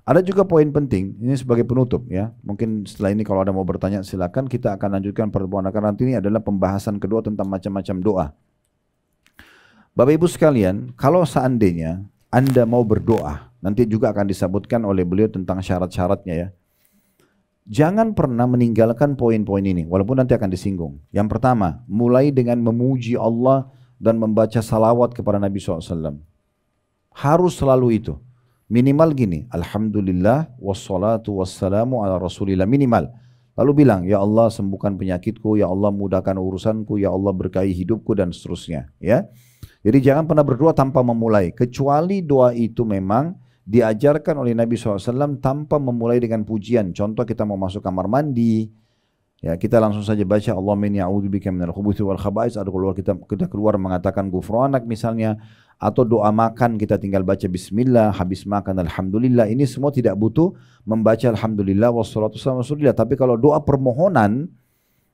Ada juga poin penting, ini sebagai penutup ya. Mungkin setelah ini kalau ada mau bertanya silakan, kita akan lanjutkan pertemuan karena nanti ini adalah pembahasan kedua tentang macam-macam doa. Bapak Ibu sekalian, kalau seandainya Anda mau berdoa, nanti juga akan disebutkan oleh beliau tentang syarat-syaratnya ya. Jangan pernah meninggalkan poin-poin ini, walaupun nanti akan disinggung. Yang pertama, mulai dengan memuji Allah dan membaca salawat kepada Nabi SAW. Harus selalu itu. Minimal gini, Alhamdulillah wassalatu wassalamu ala rasulillah, minimal. Lalu bilang, ya Allah sembuhkan penyakitku, ya Allah mudahkan urusanku, ya Allah berkahi hidupku dan seterusnya. Ya. Jadi jangan pernah berdoa tanpa memulai, kecuali doa itu memang diajarkan oleh Nabi SAW tanpa memulai dengan pujian. Contoh kita mau masuk kamar mandi, ya kita langsung saja baca Allahumma inni a'udzubika minal khubuthi wal khaba'is, atau keluar kita keluar mengatakan ghufranak misalnya, atau doa makan kita tinggal baca bismillah, habis makan alhamdulillah. Ini semua tidak butuh membaca alhamdulillah wassalatu wassalamu ala rasulillah. Tapi kalau doa permohonan,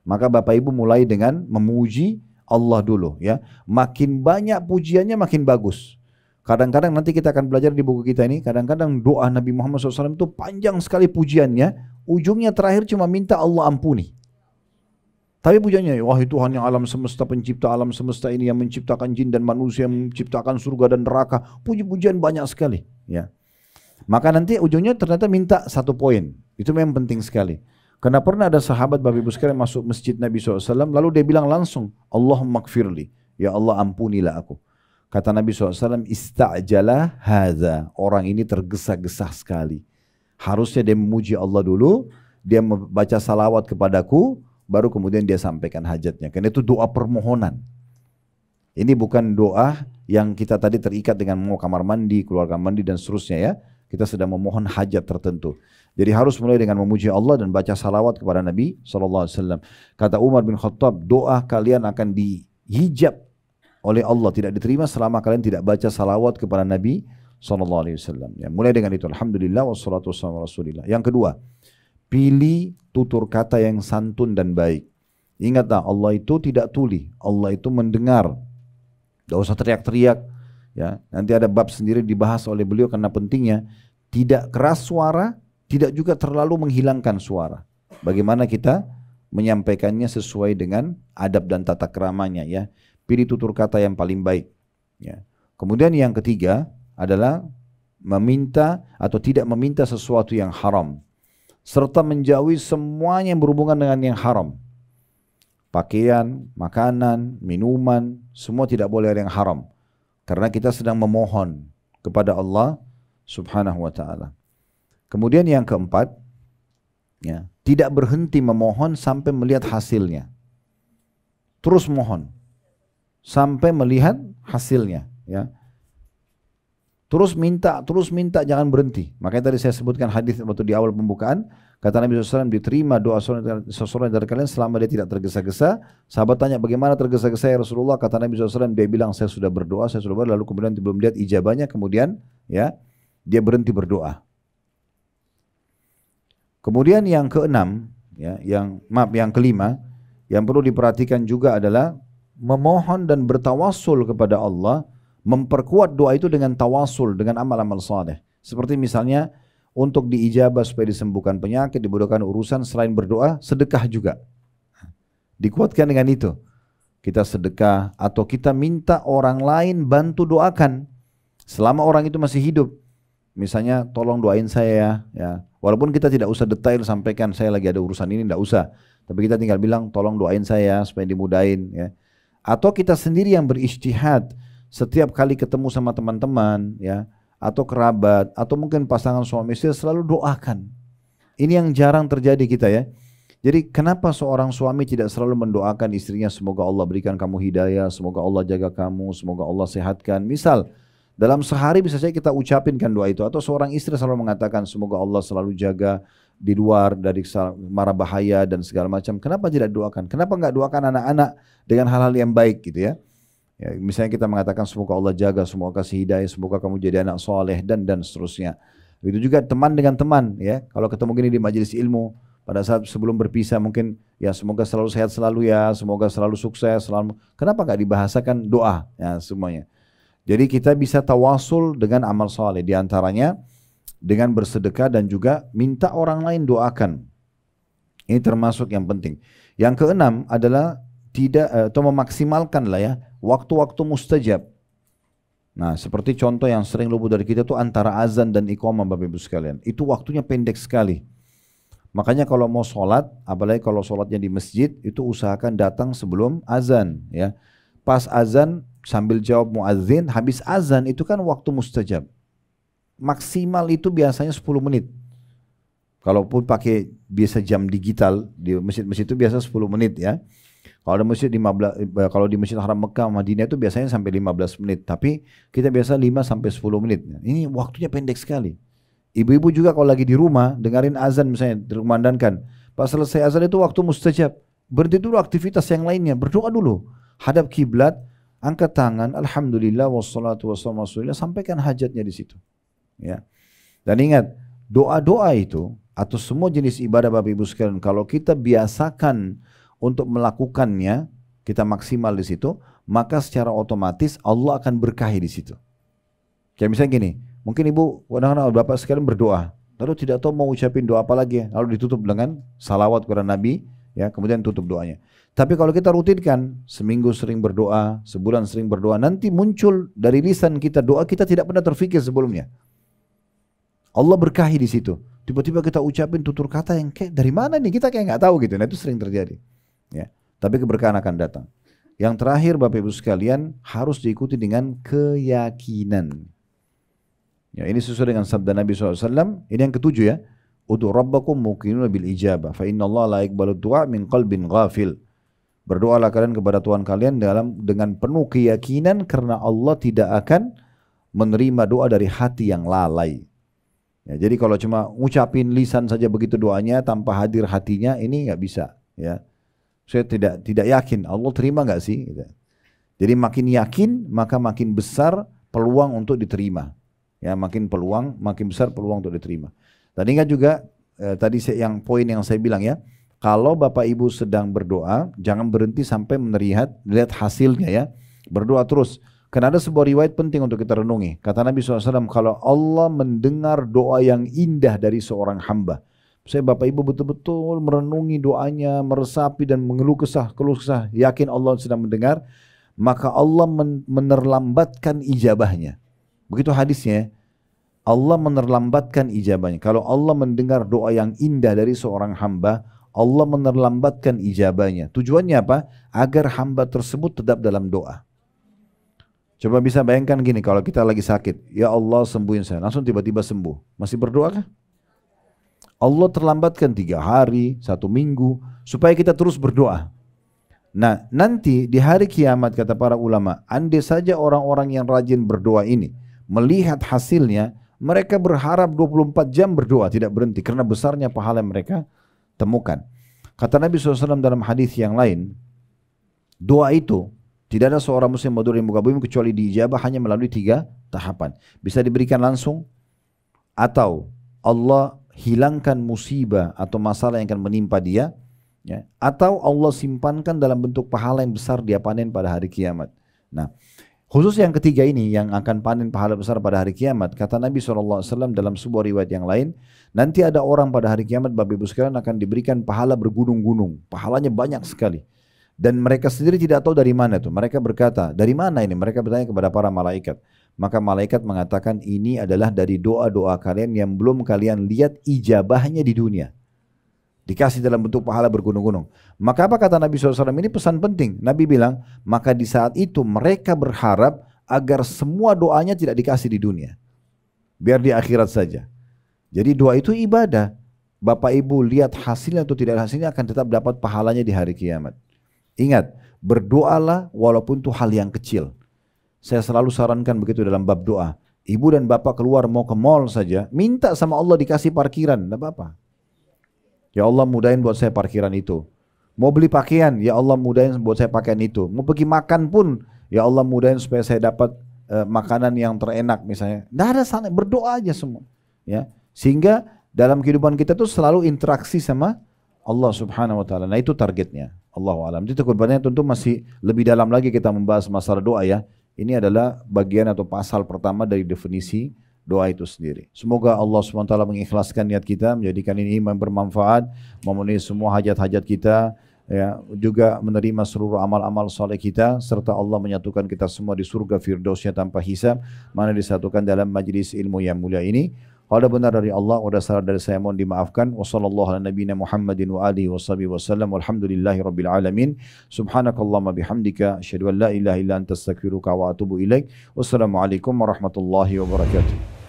maka Bapak Ibu mulai dengan memuji Allah dulu ya. Makin banyak pujiannya makin bagus. Kadang-kadang nanti kita akan belajar di buku kita ini, kadang-kadang doa Nabi Muhammad SAW itu panjang sekali pujiannya, ujungnya terakhir cuma minta Allah ampuni. Tapi pujiannya, wahai Tuhan yang alam semesta, pencipta alam semesta ini, yang menciptakan jin dan manusia, yang menciptakan surga dan neraka. Puji-pujian banyak sekali. Ya. Maka nanti ujungnya ternyata minta satu poin. Itu memang penting sekali. Karena pernah ada sahabat Bapak Ibu sekalian masuk masjid Nabi SAW, lalu dia bilang langsung, Allahumma gfirli, ya Allah ampunilah aku. Kata Nabi SAW, ista'jala hadza, orang ini tergesa-gesa sekali. Harusnya dia memuji Allah dulu, dia membaca salawat kepadaku, baru kemudian dia sampaikan hajatnya. Karena itu doa permohonan. Ini bukan doa yang kita tadi terikat dengan mau kamar mandi, keluar kamar mandi dan seterusnya ya. Kita sedang memohon hajat tertentu. Jadi harus mulai dengan memuji Allah dan baca salawat kepada Nabi SAW. Kata Umar bin Khattab, doa kalian akan dihijab oleh Allah, tidak diterima selama kalian tidak baca salawat kepada Nabi SAW. Ya, mulai dengan itu, alhamdulillah wassalatu wassalamu ala rasulillah. Yang kedua, pilih tutur kata yang santun dan baik. Ingatlah, Allah itu tidak tuli, Allah itu mendengar. Tidak usah teriak-teriak. Ya, nanti ada bab sendiri dibahas oleh beliau karena pentingnya tidak keras suara, tidak juga terlalu menghilangkan suara. Bagaimana kita menyampaikannya sesuai dengan adab dan tata keramanya ya. Pilih tutur kata yang paling baik. Ya. Kemudian yang ketiga adalah meminta atau tidak meminta sesuatu yang haram, serta menjauhi semuanya yang berhubungan dengan yang haram. Pakaian, makanan, minuman, semua tidak boleh ada yang haram. Karena kita sedang memohon kepada Allah Subhanahu wa ta'ala. Kemudian yang keempat, ya, tidak berhenti memohon sampai melihat hasilnya. Terus mohon sampai melihat hasilnya. Ya. Terus minta, jangan berhenti. Makanya tadi saya sebutkan hadis waktu di awal pembukaan, kata Nabi SAW, diterima doa seseorang dari kalian selama dia tidak tergesa-gesa. Sahabat tanya, bagaimana tergesa-gesa ya Rasulullah? Kata Nabi SAW, dia bilang, saya sudah berdoa, lalu kemudian belum lihat ijabahnya, kemudian ya dia berhenti berdoa. Kemudian yang keenam, ya, yang kelima, yang perlu diperhatikan juga adalah memohon dan bertawassul kepada Allah. Memperkuat doa itu dengan tawasul, dengan amal-amal saleh. Seperti misalnya untuk diijabah supaya disembuhkan penyakit, dimudahkan urusan, selain berdoa, sedekah juga. Dikuatkan dengan itu. Kita sedekah atau kita minta orang lain bantu doakan. Selama orang itu masih hidup. Misalnya tolong doain saya ya. Walaupun kita tidak usah detail sampaikan saya lagi ada urusan ini, tidak usah. Tapi kita tinggal bilang tolong doain saya supaya dimudahin ya. Atau kita sendiri yang berijtihad. Setiap kali ketemu sama teman-teman ya, atau kerabat, atau mungkin pasangan suami istri, selalu doakan. Ini yang jarang terjadi kita ya. Jadi kenapa seorang suami tidak selalu mendoakan istrinya, semoga Allah berikan kamu hidayah, semoga Allah jaga kamu, semoga Allah sehatkan. Misal dalam sehari bisa saja kita ucapinkan doa itu. Atau seorang istri selalu mengatakan semoga Allah selalu jaga di luar dari mara bahaya dan segala macam. Kenapa tidak doakan? Kenapa enggak doakan anak-anak dengan hal-hal yang baik gitu ya? Ya, misalnya kita mengatakan semoga Allah jaga, semoga kasih hidayah, semoga kamu jadi anak soleh dan seterusnya. Begitu juga teman dengan teman ya. Kalau ketemu gini di majelis ilmu, pada saat sebelum berpisah mungkin ya semoga selalu sehat selalu ya, semoga selalu sukses selalu. Kenapa nggak dibahasakan doa ya semuanya? Jadi kita bisa tawasul dengan amal soleh, diantaranya dengan bersedekah dan juga minta orang lain doakan. Ini termasuk yang penting. Yang keenam adalah tidak atau memaksimalkan lah ya waktu-waktu mustajab. Nah, seperti contoh yang sering luput dari kita tuh antara azan dan iqamah Bapak Ibu sekalian. Itu waktunya pendek sekali. Makanya kalau mau sholat, apalagi kalau sholatnya di masjid, itu usahakan datang sebelum azan ya. Pas azan sambil jawab muadzin, habis azan itu kan waktu mustajab. Maksimal itu biasanya 10 menit. Kalaupun pakai biasa jam digital di masjid-masjid itu biasa 10 menit ya. Kalau di masjid 15, kalau di Masjid Haram Mekah Madinah itu biasanya sampai 15 menit, tapi kita biasa 5 sampai 10 menit. Ini waktunya pendek sekali. Ibu-ibu juga kalau lagi di rumah dengerin azan misalnya dikumandangkan, pas selesai azan itu waktu mustajab. Berhenti dulu aktivitas yang lainnya, berdoa dulu. Hadap kiblat, angkat tangan, alhamdulillah wassalatu wassalamu ala rasulillah, sampaikan hajatnya di situ. Ya. Dan ingat, doa-doa itu atau semua jenis ibadah Bapak Ibu sekalian, kalau kita biasakan untuk melakukannya, kita maksimal di situ, maka secara otomatis Allah akan berkahi di situ. Kayak misalnya gini, mungkin ibu kadang-kadang bapak sekalian berdoa, lalu tidak tahu mau ucapin doa apa lagi, lalu ditutup dengan salawat kepada Nabi, ya kemudian tutup doanya. Tapi kalau kita rutinkan, seminggu sering berdoa, sebulan sering berdoa, nanti muncul dari lisan kita doa kita tidak pernah terfikir sebelumnya. Allah berkahi di situ. Tiba-tiba kita ucapin tutur kata yang kayak dari mana nih, kita kayak nggak tahu gitu. Nah itu sering terjadi. Ya, tapi keberkahan akan datang. Yang terakhir Bapak Ibu sekalian harus diikuti dengan keyakinan. Ya, ini sesuai dengan sabda Nabi SAW. Ini yang ketujuh ya. Udu rabbakum muqinuna bil ijabah. Fa inna Allah la yaqbalu du'a min qalbin ghafil. Berdoalah kalian kepada Tuhan kalian dengan penuh keyakinan karena Allah tidak akan menerima doa dari hati yang lalai. Ya, jadi kalau cuma ngucapin lisan saja begitu doanya tanpa hadir hatinya, ini nggak bisa. Ya. Saya tidak yakin Allah terima nggak sih? Jadi makin yakin maka makin besar peluang untuk diterima. Ya, makin besar peluang untuk diterima. Dan ingat juga tadi yang poin yang saya bilang ya, kalau Bapak Ibu sedang berdoa jangan berhenti sampai lihat hasilnya ya. Berdoa terus. Karena ada sebuah riwayat penting untuk kita renungi. Kata Nabi SAW, kalau Allah mendengar doa yang indah dari seorang hamba, saya Bapak Ibu betul-betul merenungi doanya, meresapi dan keluh kesah, yakin Allah sedang mendengar, maka Allah menerlambatkan ijabahnya. Begitu hadisnya, Allah menerlambatkan ijabahnya. Kalau Allah mendengar doa yang indah dari seorang hamba, Allah menerlambatkan ijabahnya. Tujuannya apa? Agar hamba tersebut tetap dalam doa. Coba bisa bayangkan gini, kalau kita lagi sakit, ya Allah sembuhin saya, langsung tiba-tiba sembuh. Masih berdoa kah? Allah terlambatkan 3 hari, 1 minggu, supaya kita terus berdoa. Nah nanti di hari kiamat kata para ulama, andai saja orang-orang yang rajin berdoa ini melihat hasilnya, mereka berharap 24 jam berdoa, tidak berhenti, karena besarnya pahala yang mereka temukan. Kata Nabi SAW dalam hadis yang lain, doa itu, tidak ada seorang muslim berdoa di muka bumi kecuali diijabah hanya melalui 3 tahapan. Bisa diberikan langsung, atau Allah hilangkan musibah atau masalah yang akan menimpa dia, ya, atau Allah simpankan dalam bentuk pahala yang besar dia panen pada hari kiamat. Nah, khusus yang ketiga ini yang akan panen pahala besar pada hari kiamat, kata Nabi SAW dalam sebuah riwayat yang lain, nanti ada orang pada hari kiamat Bapak Ibu sekalian akan diberikan pahala bergunung-gunung, pahalanya banyak sekali. Dan mereka sendiri tidak tahu dari mana itu. Mereka berkata, dari mana ini? Mereka bertanya kepada para malaikat. Maka malaikat mengatakan ini adalah dari doa-doa kalian yang belum kalian lihat ijabahnya di dunia. Dikasih dalam bentuk pahala bergunung-gunung. Maka apa kata Nabi SAW? Ini pesan penting. Nabi bilang, maka di saat itu mereka berharap agar semua doanya tidak dikasih di dunia. Biar di akhirat saja. Jadi doa itu ibadah. Bapak Ibu lihat hasilnya atau tidak hasilnya akan tetap dapat pahalanya di hari kiamat. Ingat, berdoalah walaupun itu hal yang kecil. Saya selalu sarankan begitu dalam bab doa. Ibu dan bapak keluar mau ke mall saja, minta sama Allah dikasih parkiran, tidak apa-apa. Ya Allah mudahin buat saya parkiran itu. Mau beli pakaian, ya Allah mudahin buat saya pakaian itu. Mau pergi makan pun, ya Allah mudahin supaya saya dapat makanan yang terenak misalnya. Tidak ada salah, berdoa aja semua. Ya, sehingga dalam kehidupan kita tuh selalu interaksi sama Allah Subhanahu wa taala. Nah, itu targetnya. Allahu alam. Itu kedepannya tentu masih lebih dalam lagi kita membahas masalah doa ya. Ini adalah bagian atau pasal pertama dari definisi doa itu sendiri. Semoga Allah Subhanahu wa taala mengikhlaskan niat kita, menjadikan ini bermanfaat, memenuhi semua hajat-hajat kita, ya, juga menerima seluruh amal-amal soleh kita, serta Allah menyatukan kita semua di surga firdausnya tanpa hisab, mana disatukan dalam majlis ilmu yang mulia ini. Kalau ada benar dari Allah, ada salah dari saya, mohon dimaafkan. Wassallallahu ala nabiyina Muhammadin wa alihi washabihi wasallam. Walhamdulillahi rabbil alamin. Subhanakallahumma bihamdika asyhadu an la ilaha illa anta astaghfiruka wa atubu ilaik. Wassalamualaikum warahmatullahi wabarakatuh.